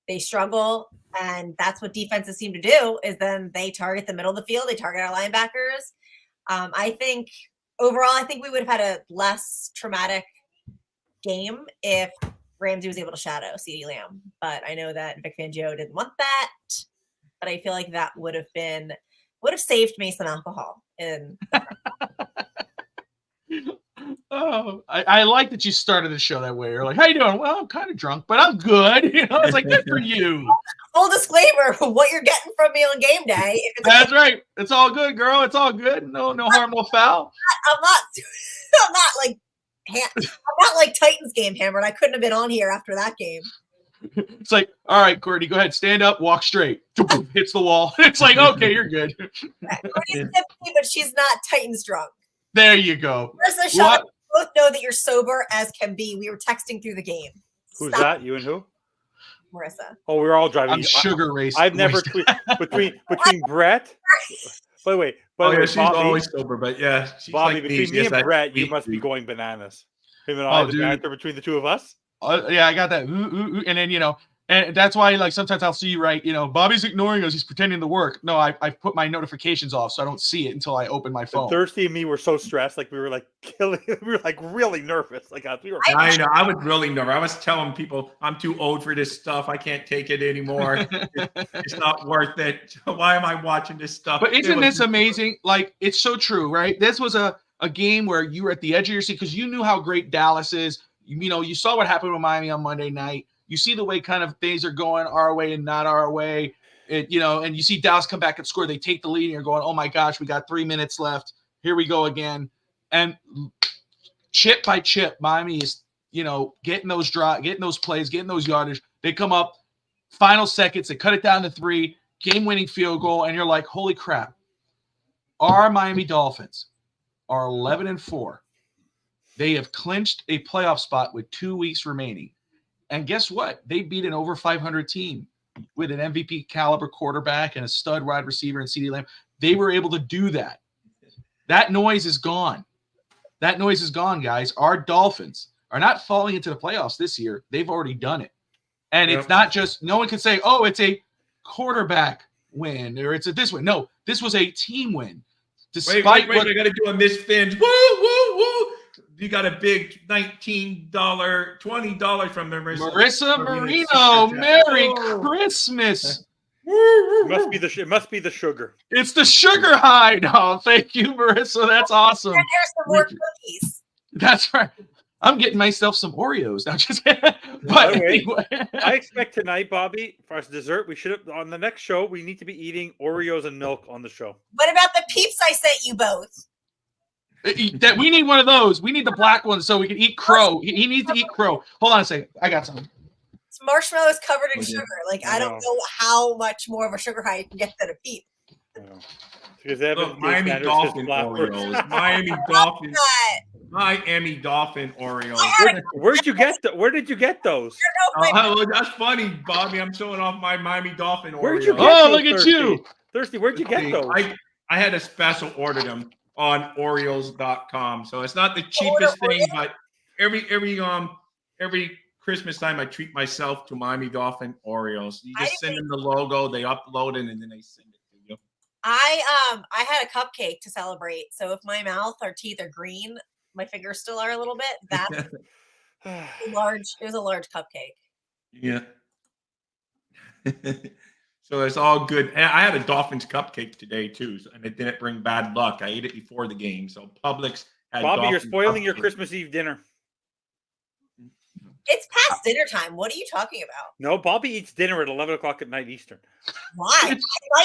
they struggle, and that's what defenses seem to do. Is then they target the middle of the field, they target our linebackers. I think overall, we would have had a less traumatic game if Ramsey was able to shadow CeeDee Lamb. But I know that Vic Fangio didn't want that. But I feel like that would have saved me some alcohol in. Oh, I like that you started the show that way. You're like, how you doing? Well, I'm kind of drunk, but I'm good. It's like, good for you. Full disclaimer, what you're getting from me on game day. That's right. It's all good, girl. It's all good. No harm, no foul. I'm not like Titans game hammered. I couldn't have been on here after that game. It's like, all right, Courtney, go ahead. Stand up, walk straight. Hits the wall. It's like, okay, you're good. Courtney's tipsy, but she's not Titans drunk. There you go. Marissa, Sean, both know that you're sober as can be. We were texting through the game. Who's that? You and who? Marissa. Oh, we were all driving. I'm sugar racing. I've never between Brett. By the way, she's Bobby, always sober, but yeah, Bobby. Like between me and Brett, you must be going bananas. Him and I, the banter between the two of us. Yeah, I got that. And then and that's why like sometimes I'll see Bobby's ignoring us. He's pretending to work. No, I put my notifications off so I don't see it until I open my phone. Thirsty and me were so stressed, like we were like killing. We were like really nervous. Like we were. I know. I was really nervous. I was telling people I'm too old for this stuff. I can't take it anymore. It's not worth it. Why am I watching this stuff? But isn't this amazing? Like it's so true, right? This was a game where you were at the edge of your seat because you knew how great Dallas is. You saw what happened with Miami on Monday night. You see the way kind of things are going our way and not our way. And you see Dallas come back and score. They take the lead and you're going, oh my gosh, we got 3 minutes left. Here we go again. And chip by chip, Miami is, getting those getting those plays, getting those yardage. They come up final seconds. They cut it down to 3, game-winning field goal. And you're like, holy crap. Our Miami Dolphins are 11-4. They have clinched a playoff spot with 2 weeks remaining. And guess what? They beat an over 500 team with an MVP caliber quarterback and a stud wide receiver and CeeDee Lamb. They were able to do that. That noise is gone. That noise is gone, guys. Our Dolphins are not falling into the playoffs this year. They've already done it. And It's not just, no one can say, oh, it's a quarterback win or it's a this win. No, this was a team win. Wait, I got to do a Miss Fins. Woo, woo, woo. You got a big $19, $20 from Marissa Marino. Merry Christmas. It must be the sugar. It's the sugar high. Oh, thank you, Marissa. That's awesome. And there's some more cookies. That's right. I'm getting myself some Oreos now. But anyway. I expect tonight, Bobby, for us dessert, we should have on the next show. We need to be eating Oreos and milk on the show. What about the peeps I sent you both? That we need one of those. We need the black one so we can eat crow. He needs to eat crow. Hold on a second. I got something. It's marshmallows covered in sugar. Like I don't know how much more of a sugar high you can get than a peep. Because they have Miami Dolphin Oreos. Miami Dolphin Oreos. Where did you get those? Oh, that's funny, Bobby. I'm showing off my Miami Dolphin Oreos. Where'd you get those, look at you. Thirsty, where'd you get those? I had a special order them on Oreos.com. So it's not the cheapest thing, but every Christmas time I treat myself to Miami Dolphin Oreos. You just send them the logo, they upload it, and then they send it to you. I had a cupcake to celebrate. So if my mouth or teeth are green, my fingers still are a little bit. That's large. It was a large cupcake. Yeah. So it's all good. And I had a Dolphins cupcake today too, and it didn't bring bad luck. I ate it before the game. So Publix had Bobby, Dolphins you're spoiling cupcake. Your Christmas Eve dinner. It's past dinner time. What are you talking about? No, Bobby eats dinner at 11 o'clock at night Eastern. Why? I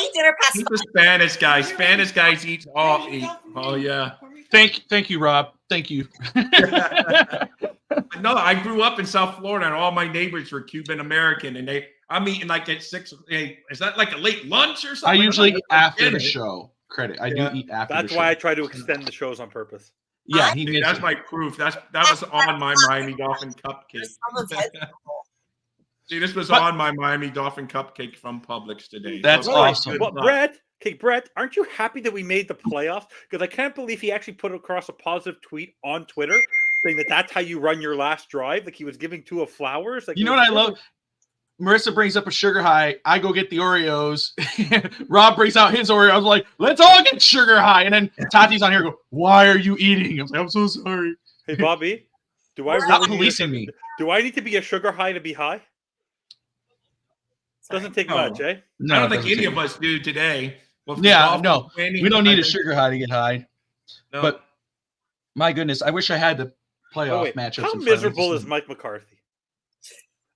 eat dinner past. He's a Spanish guy. Spanish guys eat all eat. Oh yeah. Thank you, Rob. Thank you. No, I grew up in South Florida, and all my neighbors were Cuban American, and I'm eating like at 6. Is that like a late lunch or something? I usually eat after the dinner. show. I do eat after. That's why I try to extend the shows on purpose. Yeah, that's my proof. That was on my Miami Dolphin cupcake. See, this was on my Miami Dolphin cupcake from Publix today. That's awesome. Well, Brett, aren't you happy that we made the playoffs? Because I can't believe he actually put across a positive tweet on Twitter saying that's how you run your last drive. Like he was giving Tua flowers. Like, you know what I love? Marissa brings up a sugar high. I go get the Oreos. Rob brings out his Oreos. I was like, let's all get sugar high. And then Tati's on here go, why are you eating? I was like, I'm so sorry. Hey, Bobby, Stop policing me. Do I need to be a sugar high to be high? Doesn't take much, eh? No, I don't think any of us do today. Well, no. We don't need a sugar high to get high. No. But my goodness, I wish I had the playoff matchups. How miserable is Mike McCarthy?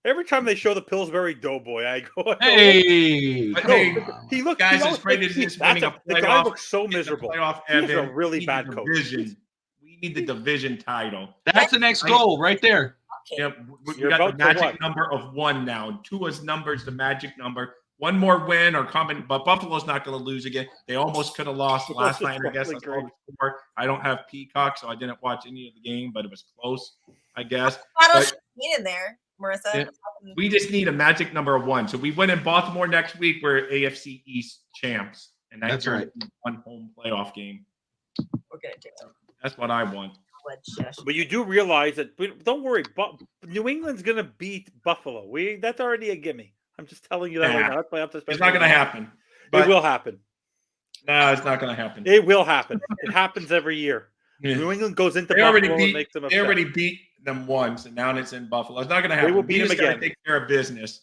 Every time they show the Pillsbury Doughboy, I go, hey, he looks. Guys, as great as this winning a playoff, the guy looks so miserable. He's a really bad coach. We need the division title. That's the next goal right there. Yeah, we got the magic number of 1 now. Tua's number is the magic number. One more win or coming, but Buffalo's not going to lose again. They almost could have lost last night. I guess that's all the score. I don't have Peacock, so I didn't watch any of the game, but it was close, I guess. In there, Marissa. Yeah, we just need a magic number of 1. So we win in Baltimore next week. We're AFC East champs, and that's right. 1 home playoff game. We're gonna do it. That's what I want. But you do realize that. Don't worry, New England's going to beat Buffalo. That's already a gimme. I'm just telling you that right now. That's my It's not going to happen. It will happen. No, it's not going to happen. It will happen. It happens every year. Yeah. New England goes into Buffalo and makes them upset. They already beat them once, and now it's in Buffalo. It's not going to happen. They will beat them again. Take care of business.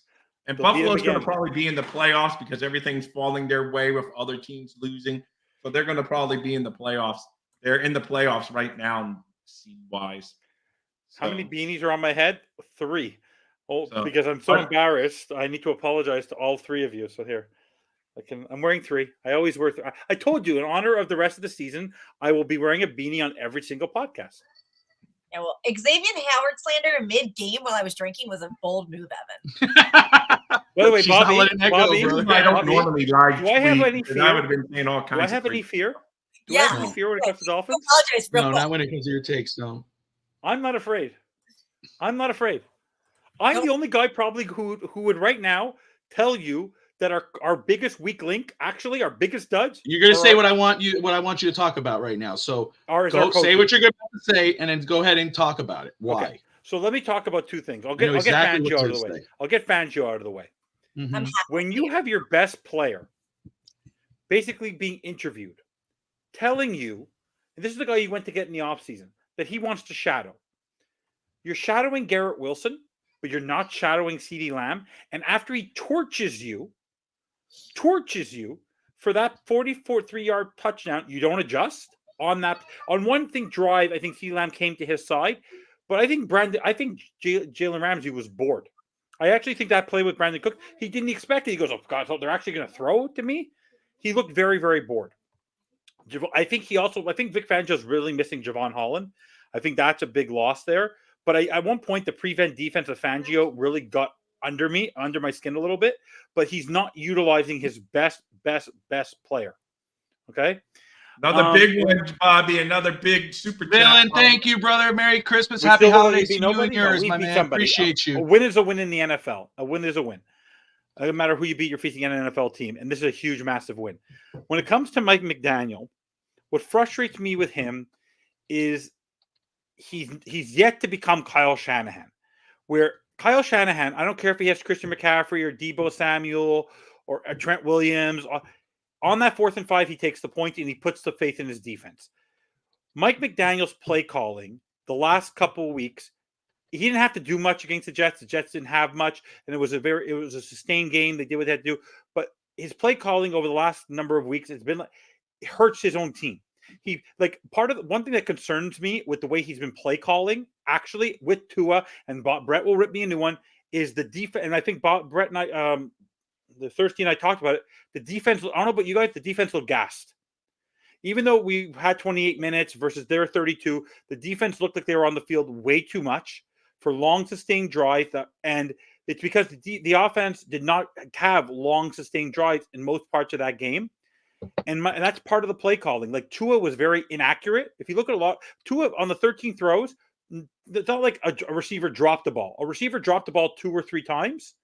And Buffalo's going to probably be in the playoffs because everything's falling their way with other teams losing. So they're going to probably be in the playoffs. They're in the playoffs right now, seed-wise. So. How many beanies are on my head? 3. Because I'm so embarrassed, I need to apologize to all 3 of you. So here, I'm wearing 3. I always wear 3. I told you, in honor of the rest of the season, I will be wearing a beanie on every single podcast. Yeah, well, Xavier Howard slander mid-game while I was drinking was a bold move, Evan. By the way, Bobby, I don't normally like. Do I have any fear? I would have been saying all kinds. Do I have any fear? Do I have any fear when it comes to Dolphins? No, not when it comes to your takes. No, I'm not afraid. I'm the only guy probably who would right now tell you that our biggest weak link, actually our biggest duds. You're going to say what I want you to talk about right now. So say what you're going to say, and then go ahead and talk about it. Why? Okay. So let me talk about 2 things. I'll get Fangio out of the way. I'll get Fangio out of the way. Mm-hmm. When you have your best player basically being interviewed, telling you, and this is the guy you went to get in the offseason, that he wants to shadow. You're shadowing Garrett Wilson, but you're not shadowing CeeDee Lamb. And after he torches you for that 43-yard touchdown, you don't adjust on that. On one thing drive, I think CeeDee Lamb came to his side, but I think Jalen Ramsey was bored. I actually think that play with Brandon Cook, he didn't expect it. He goes, oh, God, so they're actually going to throw it to me? He looked very, very bored. I think Vic Fangio is really missing Javon Holland. I think that's a big loss there. But at one point, the prevent defense of Fangio really got under my skin a little bit. But he's not utilizing his best player. Okay? Another big one, Bobby. Another big super chat. Dylan, thank you, brother. Merry Christmas. Happy holidays to you and yours, my man. Appreciate you. A win is a win in the NFL. A win is a win. It doesn't matter who you beat, you're facing an NFL team. And this is a huge, massive win. When it comes to Mike McDaniel, what frustrates me with him is he's yet to become Kyle Shanahan, where Kyle Shanahan, I don't care if he has Christian McCaffrey or Deebo Samuel or Trent Williams. On that 4th and 5, he takes the point and he puts the faith in his defense. Mike McDaniel's play calling the last couple of weeks, he didn't have to do much against the Jets. The Jets didn't have much, and it was a sustained game. They did what they had to do. But his play calling over the last number of weeks, it hurts his own team. One thing that concerns me with the way he's been play calling, actually with Tua, and Brett will rip me a new one, is the defense. And I think Brett and I, the Thursday night talked about it. The defense, I don't know about you guys, the defense looked gassed. even though we had 28 minutes versus their 32, the defense looked like they were on the field way too much for long sustained drives. And it's because the offense did not have long sustained drives in most parts of that game. And that's part of the play calling. Like Tua was very inaccurate. If you look at Tua on the 13 throws, it's not like a receiver dropped the ball. A receiver dropped the ball 2 or 3 times.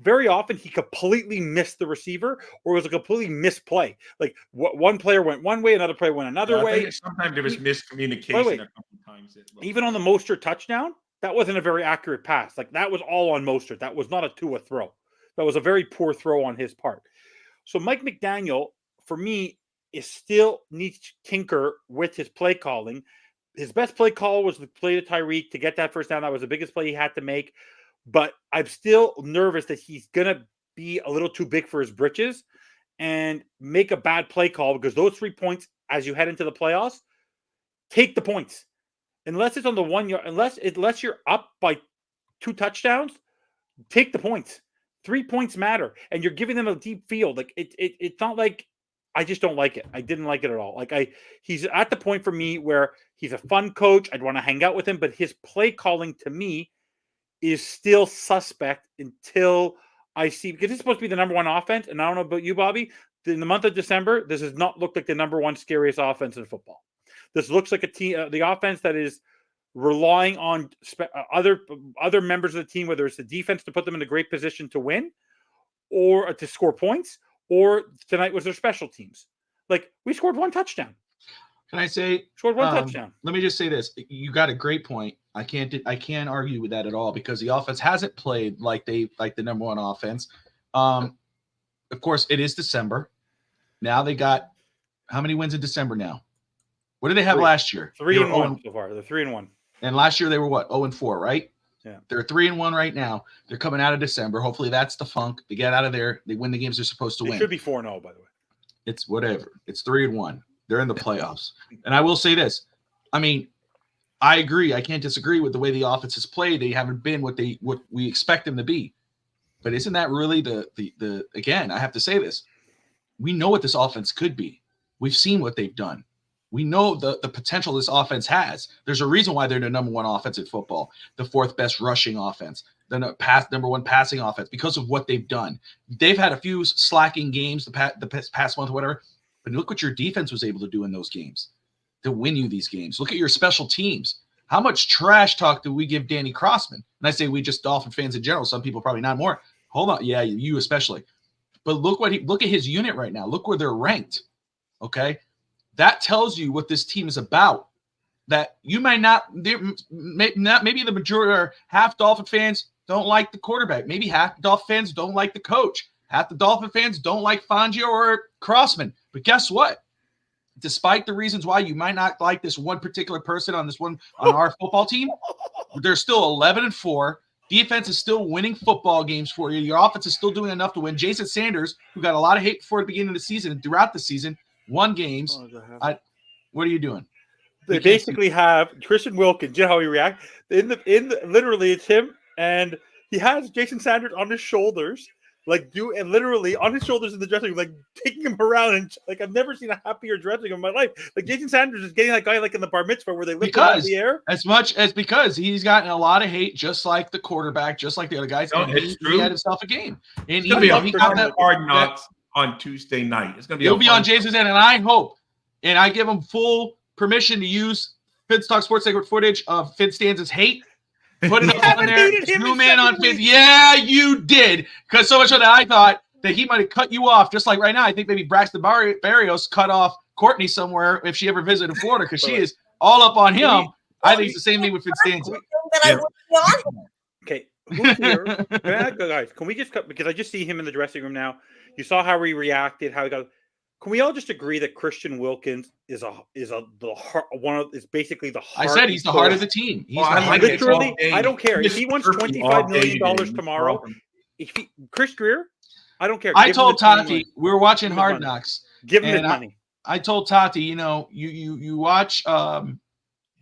Very often he completely missed the receiver, or it was a completely misplay. Like one player went one way, another player went another way. Sometimes there was miscommunication a couple times. Even on the Mostert touchdown, that wasn't a very accurate pass. Like that was all on Mostert. That was not a Tua throw. That was a very poor throw on his part. So Mike McDaniel, for me, is still needs to tinker with his play calling. His best play call was the play to Tyreek to get that first down. That was the biggest play he had to make. But I'm still nervous that he's going to be a little too big for his britches and make a bad play call, because those 3 points as you head into the playoffs, take the points. Unless it's on the 1 yard, unless you're up by 2 touchdowns, take the points. 3 points matter, and you're giving them a deep field. Like it's not like, I just don't like it. I didn't like it at all. He's at the point for me where he's a fun coach. I'd want to hang out with him, but his play calling to me is still suspect until I see, because it's supposed to be the number 1 offense. And I don't know about you, Bobby, in the month of December, this does not look like the number 1 scariest offense in football. This looks like a team, the offense that is relying on other members of the team, whether it's the defense to put them in a great position to win or to score points, or tonight was their special teams. Like, we scored 1 touchdown. Can I say? Scored 1 touchdown. Let me just say this. You got a great point. I can't argue with that at all, because the offense hasn't played like the number 1 offense. Of course, it is December. Now they got how many wins in December now? What did they have last year? 3-1 so far. They're 3-1. And last year they were what? 0-4, right? Yeah. They're 3-1 right now. They're coming out of December. Hopefully that's the funk. They get out of there. They win the games they're supposed to win. It should be 4-0, by the way. It's whatever. It's 3-1. They're in the playoffs. And I will say this. I mean, I agree. I can't disagree with the way the offense has played. They haven't been what we expect them to be. But isn't that really the again, I have to say this. We know what this offense could be. We've seen what they've done. We know the potential this offense has. There's a reason why they're the number 1 offense in football, the 4th best rushing offense, the number 1 passing offense, because of what they've done. They've had a few slacking games the past month, whatever. But look what your defense was able to do in those games to win you these games. Look at your special teams. How much trash talk do we give Danny Crossman? And I say we, just Dolphin fans in general. Some people probably not more. Hold on. Yeah, you especially. But look at his unit right now. Look where they're ranked. Okay? That tells you what this team is about. That you might maybe the majority or half Dolphin fans don't like the quarterback. Maybe half Dolphin fans don't like the coach. Half the Dolphin fans don't like Fangio or Crossman. But guess what? Despite the reasons why you might not like this one particular person on our football team, they're still 11-4. Defense is still winning football games for you. Your offense is still doing enough to win. Jason Sanders, who got a lot of hate before the beginning of the season and throughout the season, won games. What are you doing? They basically have Christian Wilkins. You know how he reacts? Literally, it's him, and he has Jason Sanders on his shoulders. And literally on his shoulders in the dressing room, like taking him around, and like I've never seen a happier dressing room in my life. Like Jason Sanders is getting that guy like in the bar mitzvah where they lift him out of the air. As much as because he's gotten a lot of hate, just like the quarterback, just like the other guys. No, he had himself a game, and he got that Hard Knocks on Tuesday night. It's gonna be. He'll be on Jason's end, and I hope, and I give him full permission to use Fins Talk Sports Segment footage of FinStanza's hate. Put it up on there. Zoom in on Fins. Yeah, you did. Because so much of that, I thought that he might have cut you off. Just like right now, I think maybe Braxton Barrios cut off Courtney somewhere if she ever visited Florida, because she is all up on him. I think it's the same thing with FinStanza. Okay, who's here? Guys, can we just cut, because I just see him in the dressing room now. You saw how he reacted, how he got. Can we all just agree that Christian Wilkins is basically the heart? I said he's the heart of the team. I don't care if he wants $25 million tomorrow. Chris Greer, I don't care. I told Tati we were watching Hard Knocks. Give him his money. I told Tati, you watch him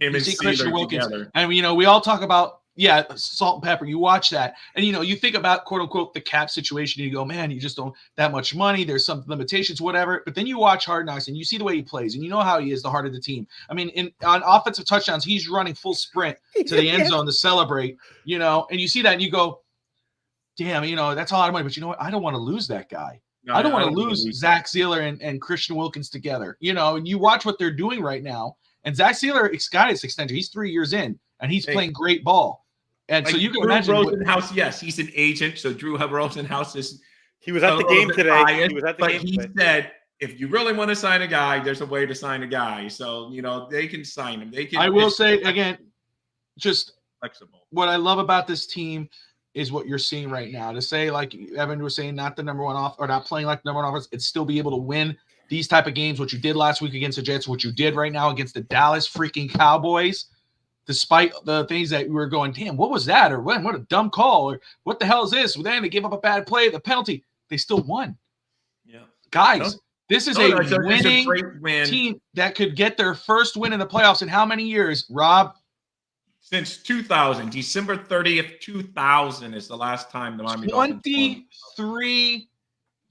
and see Christian Wilkins, together. and we all talk about yeah, salt and pepper. You watch that, and you think about quote unquote the cap situation. And you go, man, you just don't that much money. There's some limitations, whatever. But then you watch Hard Knocks and you see the way he plays, and you know how he is the heart of the team. I mean, on offensive touchdowns, he's running full sprint to the end zone to celebrate. And you see that, and you go, damn, that's a lot of money. But you know what? I don't want to lose that guy. No, I don't want to lose Zach Sealer and Christian Wilkins together. And you watch what they're doing right now. And Zach Sealer got his extension. He's 3 years in, and he's playing great ball. And so you can imagine Rosenhaus, yes, he's an agent. So Drew Rosenhaus he was at the game today. Biased, he was at the but game he today. said, if you really want to sign a guy, there's a way to sign a guy. So they can sign him. They can. I will say again, just flexible. What I love about this team is what you're seeing right now. To say, like Evan was saying, not the number one off or not playing like the number one offense, it's still be able to win these type of games. What you did last week against the Jets, what you did right now against the Dallas freaking Cowboys. Despite the things that we were going, damn, what was that? Or what a dumb call? Or what the hell is this? Well, then they gave up a bad play, the penalty. They still won. Yeah. Guys, this is a winning win. Team that could get their first win in the playoffs in how many years, Rob? Since 2000. December 30th, 2000 is the last time the Miami Dolphins won. 23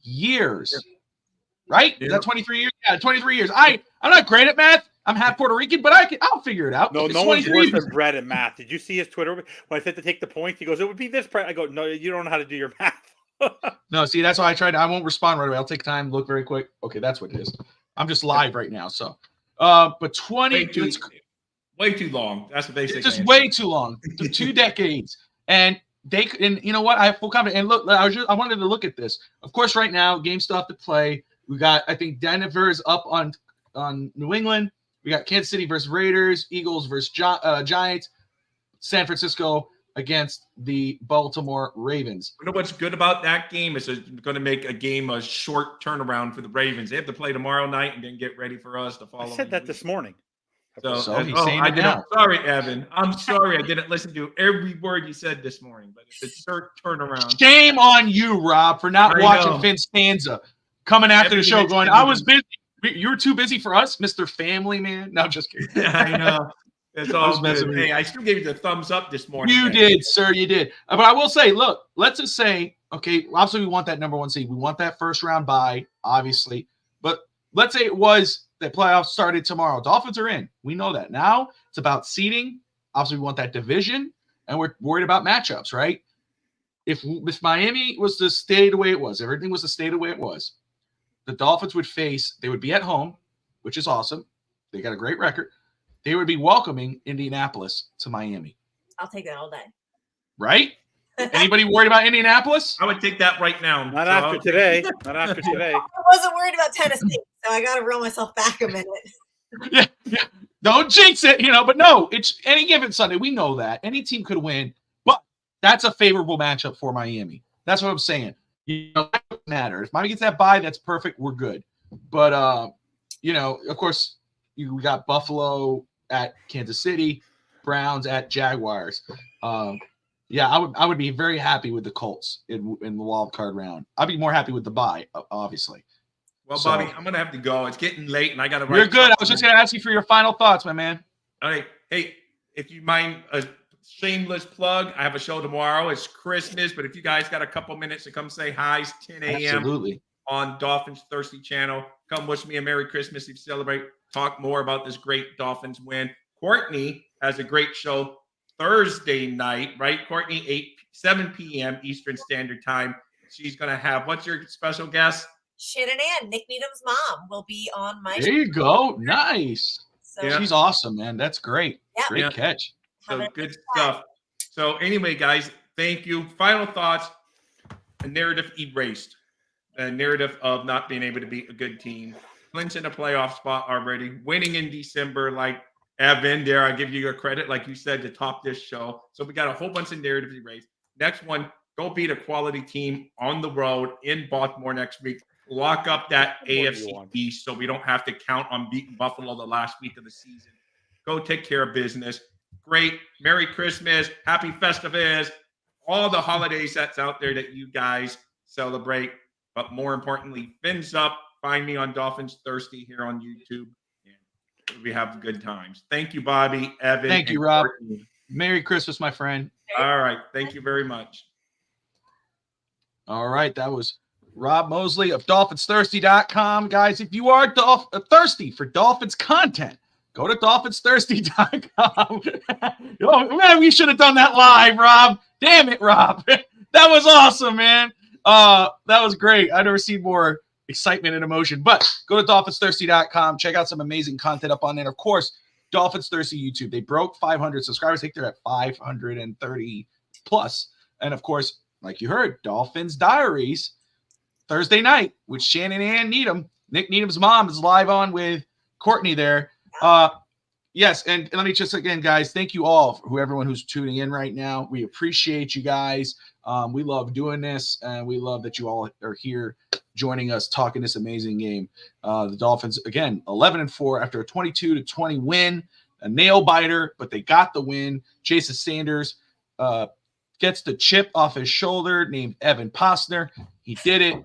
years. Right? Yeah. Is that 23 years? Yeah, 23 years. I'm not great at math. I'm half Puerto Rican, but I'll figure it out. No one's worse than Brett at math. Did you see his Twitter? When I said to take the point, he goes, it would be this price. I go, no, you don't know how to do your math. No, see, that's why I tried. I won't respond right away. I'll take time, look very quick. Okay, that's what it is. I'm just live right now. So, but 20. Way too long. That's the basic. It's just answer. way too long. 2 decades. And you know what? I have full confidence. And look, I wanted to look at this. Of course, right now, game still have to play. We got, I think Denver is up on New England. We got Kansas City versus Raiders, Eagles versus Giants, San Francisco against the Baltimore Ravens. You know what's good about that game is it's going to make a game a short turnaround for the Ravens. They have to play tomorrow night and then get ready for us to follow. I said that this morning. So he's saying it now. Sorry, Evan. I'm sorry I didn't listen to every word you said this morning, but it's a short turnaround. Shame on you, Rob, for not watching FinStanza. Coming after the show going, I was busy. You were too busy for us, Mr. Family Man. No, just kidding. I know. It's all good. Hey, I still gave you the thumbs up this morning. You did, sir. You did. But I will say, look, let's just say, okay, obviously we want that number one seed. We want that first round bye, obviously. But let's say it was the playoffs started tomorrow. Dolphins are in. We know that. Now it's about seeding. Obviously, we want that division, and we're worried about matchups, right? If Miami was to stay the way it was, everything was to stay the way it was, the Dolphins they would be at home, which is awesome. They got a great record. They would be welcoming Indianapolis to Miami. I'll take that all day. Right? Anybody worried about Indianapolis? I would take that right now. Not after today. Not after today. I wasn't worried about Tennessee, so I got to reel myself back a minute. Yeah. Don't jinx it, but no, it's any given Sunday. We know that. Any team could win, but that's a favorable matchup for Miami. That's what I'm saying. That doesn't matter. If Miami gets that bye, that's perfect. We're good. But, of course, we got Buffalo at Kansas City, Browns at Jaguars. Yeah, I would be very happy with the Colts in the wild card round. I'd be more happy with the bye, obviously. Well, Bobby, I'm going to have to go. It's getting late, and I got to write. You're good. I was just going to ask you for your final thoughts, my man. All right. Hey, if you mind a shameless plug, I have a show tomorrow. It's Christmas, but if you guys got a couple minutes to come say hi, it's 10 a.m. Absolutely. On Dolphins Thirsty channel. Come wish me a Merry Christmas. If you celebrate, talk more about this great Dolphins win. Courtney has a great show Thursday night, right? Courtney, 7 p.m. Eastern Standard Time. She's going to have, what's your special guest? Shannon Ann, Nick Needham's mom, will be on my show. There you go. Nice. So, She's awesome, man. That's great. Yeah. Great catch. So good stuff. So anyway, guys, thank you. Final thoughts. A narrative erased. A narrative of not being able to beat a good team. Clinching a playoff spot already. Winning in December, like Evan there. I give you your credit, like you said, to top this show. So we got a whole bunch of narratives erased. Next one, go beat a quality team on the road in Baltimore next week. Lock up that AFC East so we don't have to count on beating Buffalo the last week of the season. Go take care of business. Great. Merry Christmas. Happy Festivus. All the holidays that's out there that you guys celebrate. But more importantly, Fins Up. Find me on Dolphins Thirsty here on YouTube. And we have good times. Thank you, Bobby, Evan. Thank you, Rob. Courtney. Merry Christmas, my friend. All right. Thank you very much. All right. That was Rob Mosley of DolphinsThirsty.com. Guys, if you are thirsty for Dolphins content, go to DolphinsThirsty.com. Oh, man, we should have done that live, Rob. Damn it, Rob. That was awesome, man. That was great. I've never seen more excitement and emotion. But go to DolphinsThirsty.com. Check out some amazing content up on there. Of course, Dolphins Thirsty YouTube. They broke 500 subscribers. I think they're at 530 plus. And, of course, like you heard, Dolphins Diaries Thursday night with Shannon and Needham. Nick Needham's mom is live on with Courtney there. Yes, and let me just again, guys, thank you all for everyone who's tuning in right now. We appreciate you guys. We love doing this, and we love that you all are here joining us, talking this amazing game. The Dolphins, again, 11-4 after a 22-20 win, a nail biter, but they got the win. Jason Sanders gets the chip off his shoulder, named Evan Postner. He did it.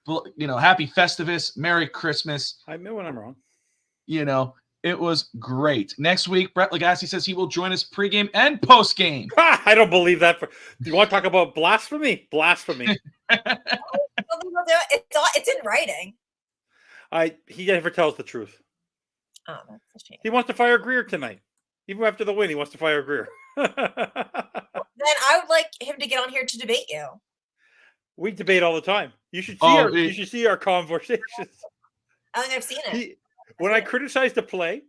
Happy Festivus, Merry Christmas. I admit when I'm wrong. It was great. Next week, Brett Legassi says he will join us pregame and postgame. I don't believe that. Do you want to talk about blasphemy? Blasphemy. It's in writing. He never tells the truth. Oh, that's a shame. He wants to fire Greer tonight. Even after the win, he wants to fire Greer. Then I would like him to get on here to debate you. We debate all the time. You should see you should see our conversations. I think I've seen it. When I criticized the play,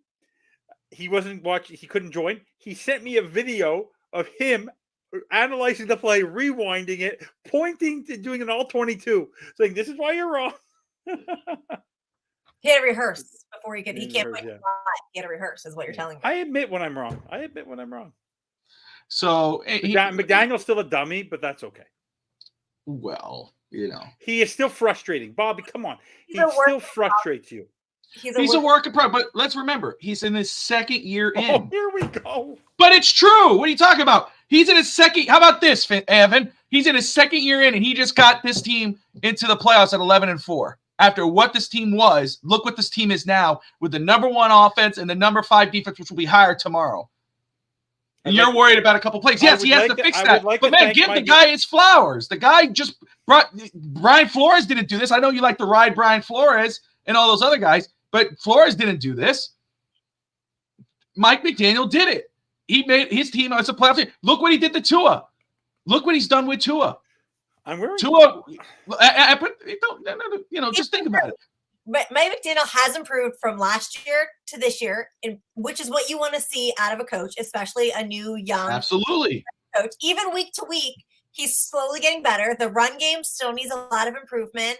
he wasn't watching. He couldn't join. He sent me a video of him analyzing the play, rewinding it, pointing to doing an all 22, saying, "This is why you're wrong." He had to rehearse before he could. He can't play live. He had to rehearse, is what you're telling me. I admit when I'm wrong. So McDaniel's still a dummy, but that's okay. Well, he is still frustrating. Bobby, come on. He still frustrates you. He's a work in progress, but let's remember, he's in his second year in. Oh, here we go. But it's true. What are you talking about? He's in his second. How about this, Evan? He's in his second year in, and he just got this team into the playoffs at 11-4. After what this team was, look what this team is now with the number 1 offense and the number 5 defense, which will be hired tomorrow. And you're worried about a couple plays. Yes, he has to fix that. But, man, give the guy his flowers. The guy just brought – Brian Flores didn't do this. I know you like to ride Brian Flores and all those other guys, but Flores didn't do this. Mike McDaniel did it. He made his team as a playoff team. Look what he did to Tua. Look what he's done with Tua. I'm wearing Tua. Just think about it. But Mike McDaniel has improved from last year to this year, which is what you want to see out of a coach, especially a new young absolutely coach. Even week to week, he's slowly getting better. The run game still needs a lot of improvement.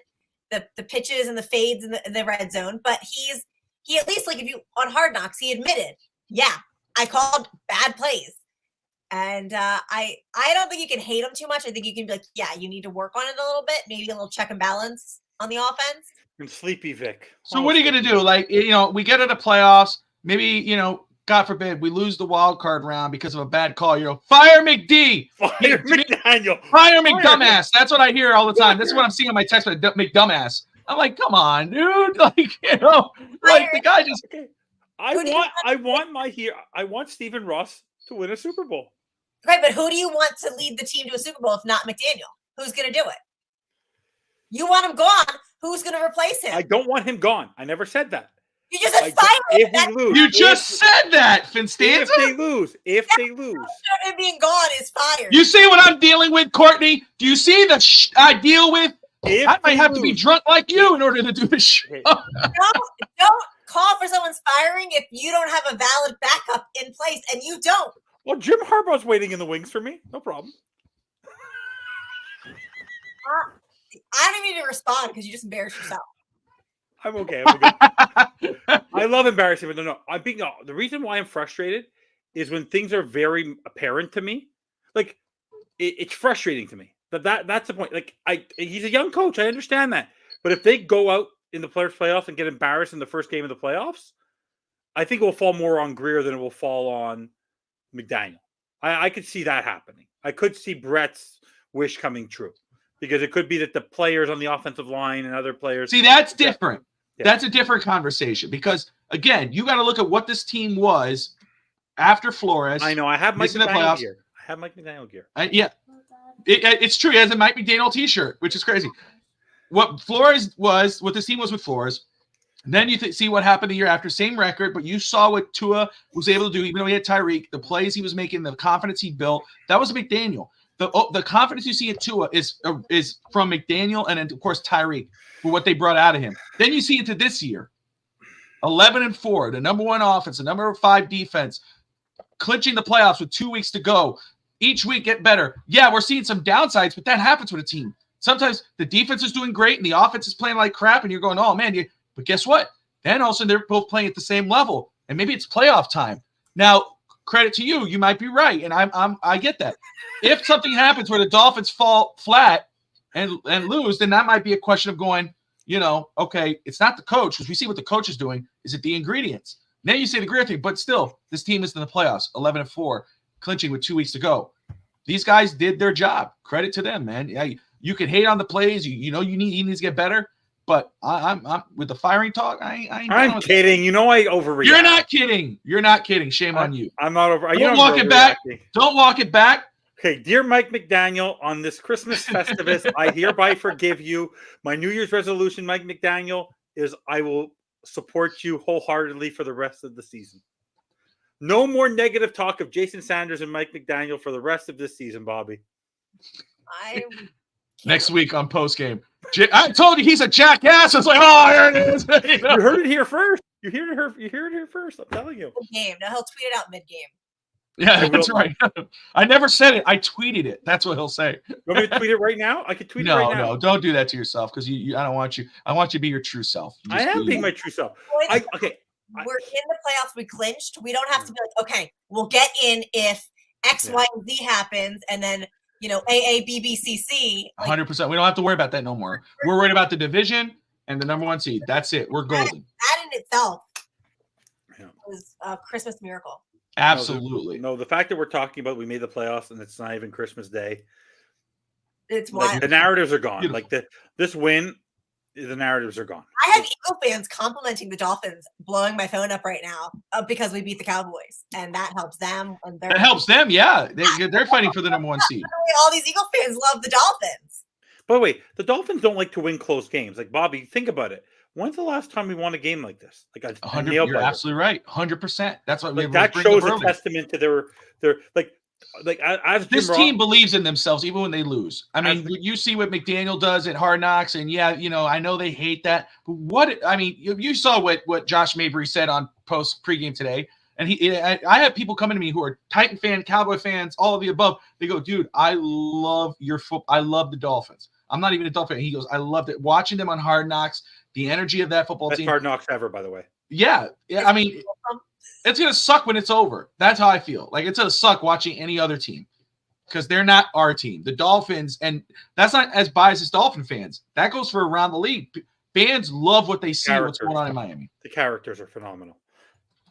The pitches and the fades in the red zone, but he at least, like, if you on Hard Knocks, he admitted, yeah, I called bad plays, and I don't think you can hate him too much. I think you can be like, yeah, you need to work on it a little bit, maybe a little check and balance on the offense. And Sleepy Vic. So what are you going to do? Like, we get to the playoffs. Maybe, God forbid, we lose the wild card round because of a bad call. Fire McD. Fire McDaniel. Fire McDumbass. That's what I hear all the time. That's what I'm seeing on my text, McDumbass. I'm like, come on, dude. Like, the guy just. Okay. I want Stephen Ross to win a Super Bowl. Right, but who do you want to lead the team to a Super Bowl if not McDaniel? Who's going to do it? You want him gone. Who's going to replace him? I don't want him gone. I never said that. You just said fire him. If we lose. You just said that, FinStanza. If they lose. Him being gone is fire. You see what I'm dealing with, Courtney? Do you see the I deal with? I might have to be drunk like you in order to do this show. Don't call for someone's firing if you don't have a valid backup in place, and you don't. Well, Jim Harbaugh's waiting in the wings for me. No problem. I don't even need to respond because you just embarrassed yourself. I'm okay. I love embarrassing, but no. The reason why I'm frustrated is when things are very apparent to me. Like, it's frustrating to me. That's the point. Like, he's a young coach. I understand that. But if they go out in the players' playoffs and get embarrassed in the first game of the playoffs, I think it will fall more on Greer than it will fall on McDaniel. I could see that happening. I could see Brett's wish coming true. Because it could be that the players on the offensive line and other players. See, that's different. Yeah. That's a different conversation. Because, again, you got to look at what this team was after Flores. I know. I have Mike missing the McDaniel playoffs. gear. I have Mike McDaniel gear. Yeah, it's true. He has a Mike McDaniel T-shirt, which is crazy. What Flores was, what this team was with Flores. Then you see what happened the year after, same record, but you saw what Tua was able to do, even though he had Tyreek, the plays he was making, the confidence he built. That was McDaniel. The confidence you see at Tua is from McDaniel and, of course, Tyreek for what they brought out of him. Then you see into this year, 11-4, the number 1 offense, the number 5 defense, clinching the playoffs with 2 weeks to go. Each week get better. Yeah, we're seeing some downsides, but that happens with a team. Sometimes the defense is doing great and the offense is playing like crap, and you're going, oh, man, but guess what? Then all of a sudden they're both playing at the same level, and maybe it's playoff time. Now, credit to you, you might be right, and I get that. If something happens where the Dolphins fall flat and lose, then that might be a question of going, okay, it's not the coach, because we see what the coach is doing. Is it the ingredients? Now you say the great thing, but still, this team is in the playoffs, 11-4, clinching with 2 weeks to go. These guys did their job. Credit to them, man. Yeah, you can hate on the plays. You need to get better. But I'm with the firing talk. I'm kidding. I overreact. You're not kidding. Shame on you. I'm not over. Don't walk it back. Don't walk it back. Okay, dear Mike McDaniel, on this Christmas Festivus, I hereby forgive you. My New Year's resolution, Mike McDaniel, is I will support you wholeheartedly for the rest of the season. No more negative talk of Jason Sanders and Mike McDaniel for the rest of this season, Bobby. Next week on Postgame. I told you he's a jackass. It's like, oh, here it is. You heard it here first. You heard it here first. I'm telling you. Mid-game. Now he'll tweet it out mid-game. Yeah, that's right. I never said it. I tweeted it. That's what he'll say. You want me to tweet it right now? I could tweet it right now. No, don't do that to yourself, because I don't want you. I want you to be your true self. I am being my true self. We're in the playoffs. We clinched. We don't have to be like, okay, we'll get in if X, Y, and Z happens, and then AABBCC. 100%. We don't have to worry about that no more. We're worried about the division and the number 1 seed. That's it. We're golden. That in itself was a Christmas miracle. Absolutely. No, the fact that we're talking about we made the playoffs and it's not even Christmas Day. It's wild. The narratives are gone. Beautiful. Like this win, the narratives are gone. I have Eagle fans complimenting the Dolphins, blowing my phone up right now because we beat the Cowboys, and that helps them. And that helps them, yeah. They're fighting for the number 1 seed. All these Eagle fans love the Dolphins. By the way, the Dolphins don't like to win close games. Like, Bobby, think about it. When's the last time we won a game like this? Like 100. You're absolutely right. 100%. That's what that shows a testament to their as this team believes in themselves even when they lose. I mean, you see what McDaniel does at Hard Knocks, and I know they hate that. But you saw what Josh Mabry said on pregame today, and I have people coming to me who are Titan fan, Cowboy fans, all of the above. They go, dude, I love your football. I love the Dolphins. I'm not even a Dolphin fan. He goes, I loved it watching them on Hard Knocks. The energy of that football team. Hard Knocks ever, by the way. Yeah. I mean, it's going to suck when it's over. That's how I feel. Like, it's going to suck watching any other team because they're not our team. The Dolphins, and that's not as biased as Dolphin fans. That goes for around the league. Fans love what they see, what's going on in Miami. The characters are phenomenal.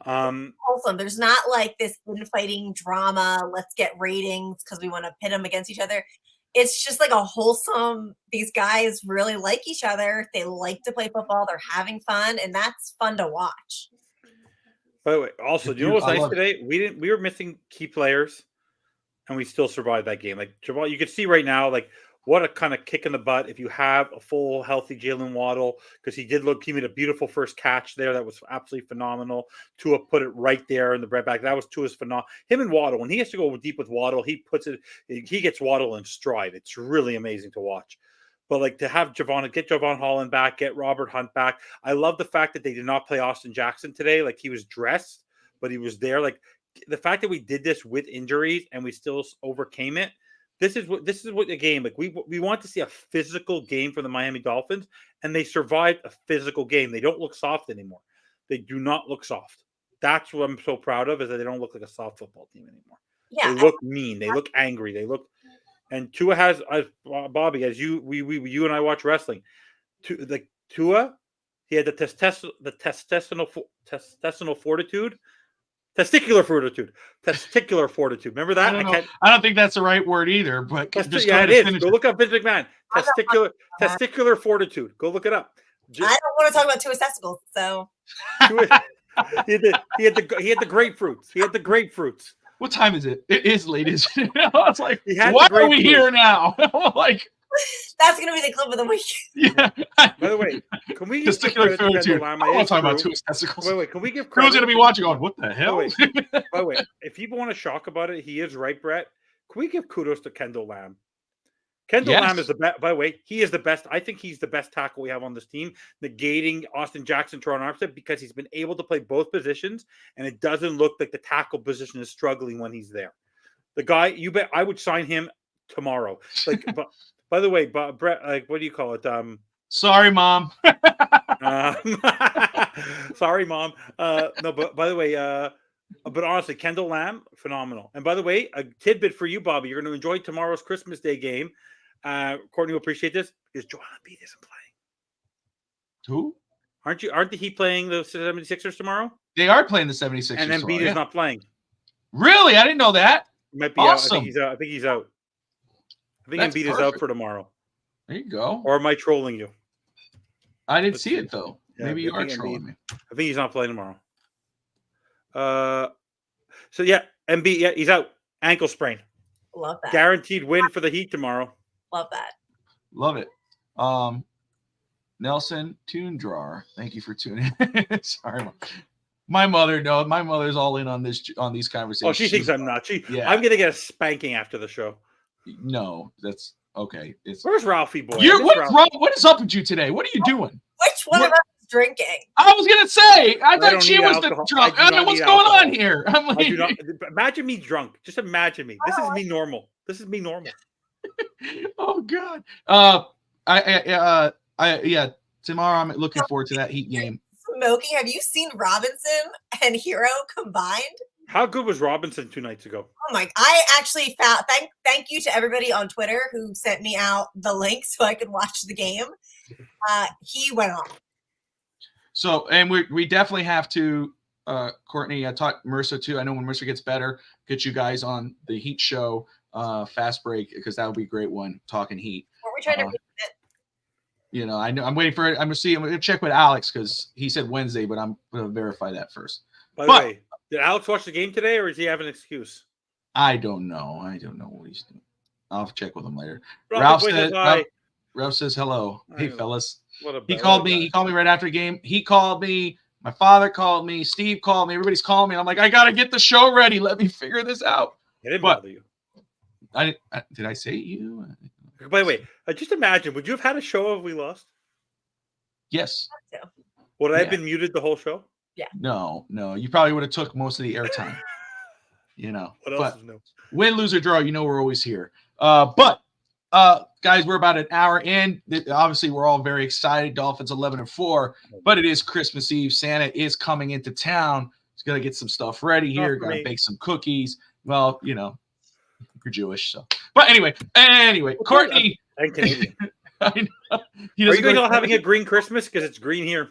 Wholesome. There's not like this infighting drama. Let's get ratings because we want to pit them against each other. It's just like a wholesome, these guys really like each other. They like to play football. They're having fun, and that's fun to watch. By the way, also, do you know what's nice today? We were missing key players, and we still survived that game. Like, Javon, you can see right now, like, what a kind of kick in the butt if you have a full, healthy Jalen Waddle, because he made a beautiful first catch there. That was absolutely phenomenal. Tua put it right there in the bread back. That was Tua's phenomenal. Him and Waddle, when he has to go deep with Waddle, he gets Waddle in stride. It's really amazing to watch. But like to have get Javon Holland back, get Robert Hunt back. I love the fact that they did not play Austin Jackson today. Like, he was dressed, but he was there. Like, the fact that we did this with injuries and we still overcame it. This is what the game, like, we want to see a physical game for the Miami Dolphins, and they survived a physical game. They don't look soft anymore. They do not look soft. That's what I'm so proud of, is that they don't look like a soft football team anymore. Yeah, they look mean. They look angry. They look, and Tua has, Bobby, as you and I watch wrestling, Tua, he had the testicular fortitude. Testicular fortitude. Remember that? I don't think that's the right word either. But it is. Go look up Vince McMahon. Testicular fortitude. Go look it up. I don't want to talk about Tua's testicles. So He had the grapefruits. He had the grapefruits. What time is it? It is late, isn't it? I was like, He had why the are we grapefruit. here now? I'm like, That's gonna be the clip of the week. yeah. By the way, can we give Testicular credit to fluid, Kendall too. I Lamb? don't want It's to talk about true. two testicles. Wait, can we give Who's credit? going to be watching going, what the hell? By the way, if people want to shock about it, he is right, Brett. Can we give kudos to Kendall Lamb? Kendall Yes. Lamb is the best. By the way, he is the best. I think he's the best tackle we have on this team, negating Austin Jackson, Toronto Armstead, because he's been able to play both positions, and it doesn't look like the tackle position is struggling when he's there. The guy, you bet, I would sign him tomorrow. Like, but by the way, but Brett, like, what do you call it? Sorry, Mom. Sorry, Mom. No, but by the way, but honestly, Kendall Lamb, phenomenal. And by the way, a tidbit for you, Bobby. You're going to enjoy tomorrow's Christmas Day game. Courtney will appreciate this because Joel Embiid isn't playing. Who? Aren't the Heat playing the 76ers tomorrow? They are playing the 76ers. And Embiid is not playing. Really? I didn't know that. He might be Awesome. out. I think he's out. I think That's Embiid is out for tomorrow. There you go. Or am I trolling you? I didn't see it, though. Yeah, Maybe you I are think trolling me. I think he's not playing tomorrow. So yeah, Embiid, yeah, he's out. Ankle sprain. Love that. Guaranteed win for the Heat tomorrow. Love that. Love it. Nelson Toondrawer, thank you for tuning in. Sorry, Mom. My mother, no, my mother's all in on these conversations. Oh, she thinks I'm not. Yeah. I'm gonna get a spanking after the show. No, that's okay. Where's Ralphie boy? What is up with you today? What are you doing? Which one of us is drinking? I was gonna say, I thought don't she need was alcohol. the drunk. I do not What's need going alcohol. on here? I'm I like, do not imagine me drunk. Just imagine me. This is me normal. This is me normal. oh God. Yeah. Tomorrow I'm looking forward to that Heat game. Smoking. Have you seen Robinson and Hero combined? How good was Robinson 2 nights ago? Oh my! I actually found. Thank you to everybody on Twitter who sent me out the link so I could watch the game. He went on. So, and we definitely have to, Courtney. I talked Mercer too. I know when Mercer gets better, get you guys on the Heat show, fast break, because that would be a great one. Talking Heat. Were we trying to? You know, I know I'm waiting for it. I'm gonna check with Alex because he said Wednesday, but I'm gonna verify that first. By the way, did Alex watch the game today, or does he have an excuse? I don't know. I don't know what he's doing. I'll check with him later. Ralph says hello. Hey, fellas. He called me. He called me right after the game. He called me. My father called me. Steve called me. Everybody's calling me. I'm like, I gotta get the show ready. Let me figure this out. I didn't bother you. Did I say you? By the way, just imagine, would you have had a show if we lost? Yes. Would I have been muted the whole show? Yeah. No. You probably would have took most of the airtime. You know. What else is new? Win, lose, or draw, you know we're always here. But guys, we're about an hour in. Obviously, we're all very excited. Dolphins 11-4, but it is Christmas Eve. Santa is coming into town. He's gonna get some stuff ready here. Gotta bake some cookies. Well, you know, you're Jewish, so. But anyway, Courtney. I'm Canadian. I know. Are you guys all having a green Christmas? Because it's green here.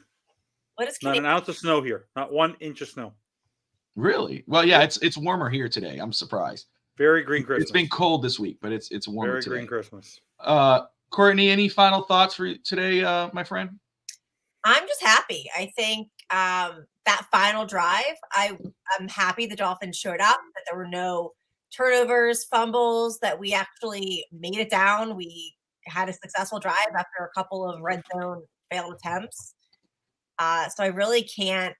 What is not an ounce of snow here? Not 1 inch of snow. Really? Well, yeah, it's warmer here today. I'm surprised. Very green Christmas. It's been cold this week, but it's warmer Very today. green Christmas. Courtney, any final thoughts for today, my friend? I'm just happy. I think that final drive, I'm happy the Dolphins showed up, that there were no turnovers, fumbles, that we actually made it down. We had a successful drive after a couple of red zone failed attempts. So I really can't.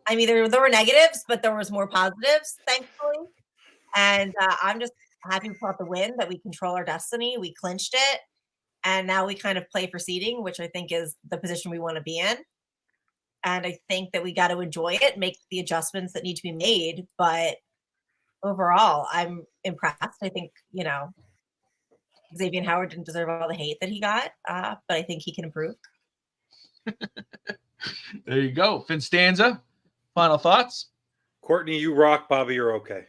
I mean, there were negatives, but there was more positives, thankfully. And I'm just happy we got the win, that we control our destiny. We clinched it. And now we kind of play for seeding, which I think is the position we want to be in. And I think that we got to enjoy it, make the adjustments that need to be made. But overall, I'm impressed. I think, Xavier Howard didn't deserve all the hate that he got, but I think he can improve. There you go. FinStanza, final thoughts? Courtney, you rock. Bobby, you're okay.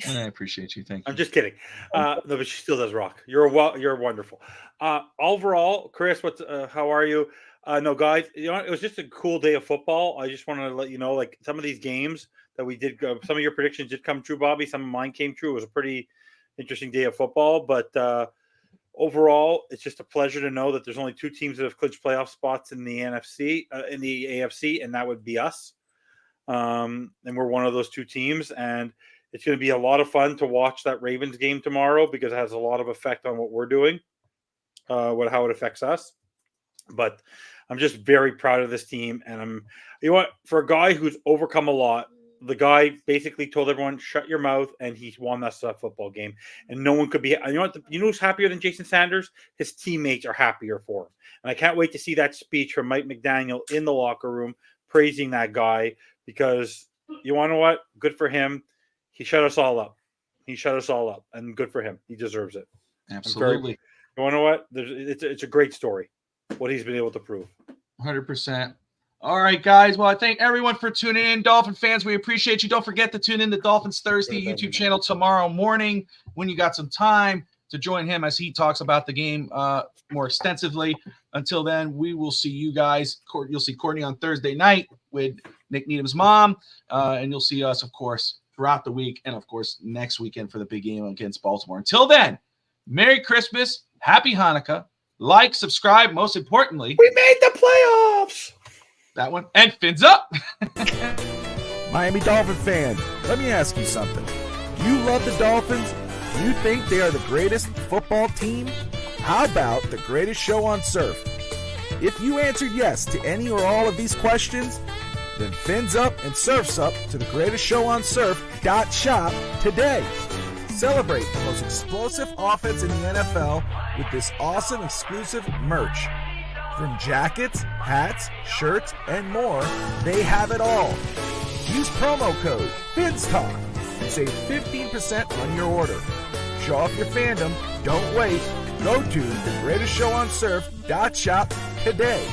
I appreciate you. Thank you. I'm just kidding. No, but she still does rock. You're wonderful. Overall, Chris, how are you? No, guys, it was just a cool day of football. I just wanted to let you know, like, some of these games that we did, some of your predictions did come true, Bobby. Some of mine came true. It was a pretty interesting day of football, but overall, it's just a pleasure to know that there's only 2 teams that have clinched playoff spots in the NFC, in the AFC, and that would be us. and we're one of those two teams. And it's going to be a lot of fun to watch that Ravens game tomorrow because it has a lot of effect on what we're doing, how it affects us. But I'm just very proud of this team, and for a guy who's overcome a lot. The guy basically told everyone, shut your mouth, and he won us that football game. And no one could be – you know who's happier than Jason Sanders? His teammates are happier for him. And I can't wait to see that speech from Mike McDaniel in the locker room praising that guy because you want to know what? Good for him. He shut us all up. And good for him. He deserves it. Absolutely. You want to know what? It's a great story, what he's been able to prove. 100%. All right, guys. Well, I thank everyone for tuning in. Dolphin fans, we appreciate you. Don't forget to tune in to Dolphins Thursday YouTube channel tomorrow morning when you got some time to join him as he talks about the game more extensively. Until then, we will see you guys. You'll see Courtney on Thursday night with Nick Needham's mom, and you'll see us, of course, throughout the week and, of course, next weekend for the big game against Baltimore. Until then, Merry Christmas, Happy Hanukkah, like, subscribe, most importantly. We made the playoffs! That one. And fins up. Miami Dolphin fans, let me ask you something. Do you love the Dolphins? Do you think they are the greatest football team? How about the greatest show on surf? If you answered yes to any or all of these questions, then fins up and surfs up to the greatest show on surf.shop today. Celebrate the most explosive offense in the NFL with this awesome exclusive merch. From jackets, hats, shirts, and more, they have it all. Use promo code FINSTALK and save 15% on your order. Show off your fandom. Don't wait. Go to thegreatestshowonsurf.shop today.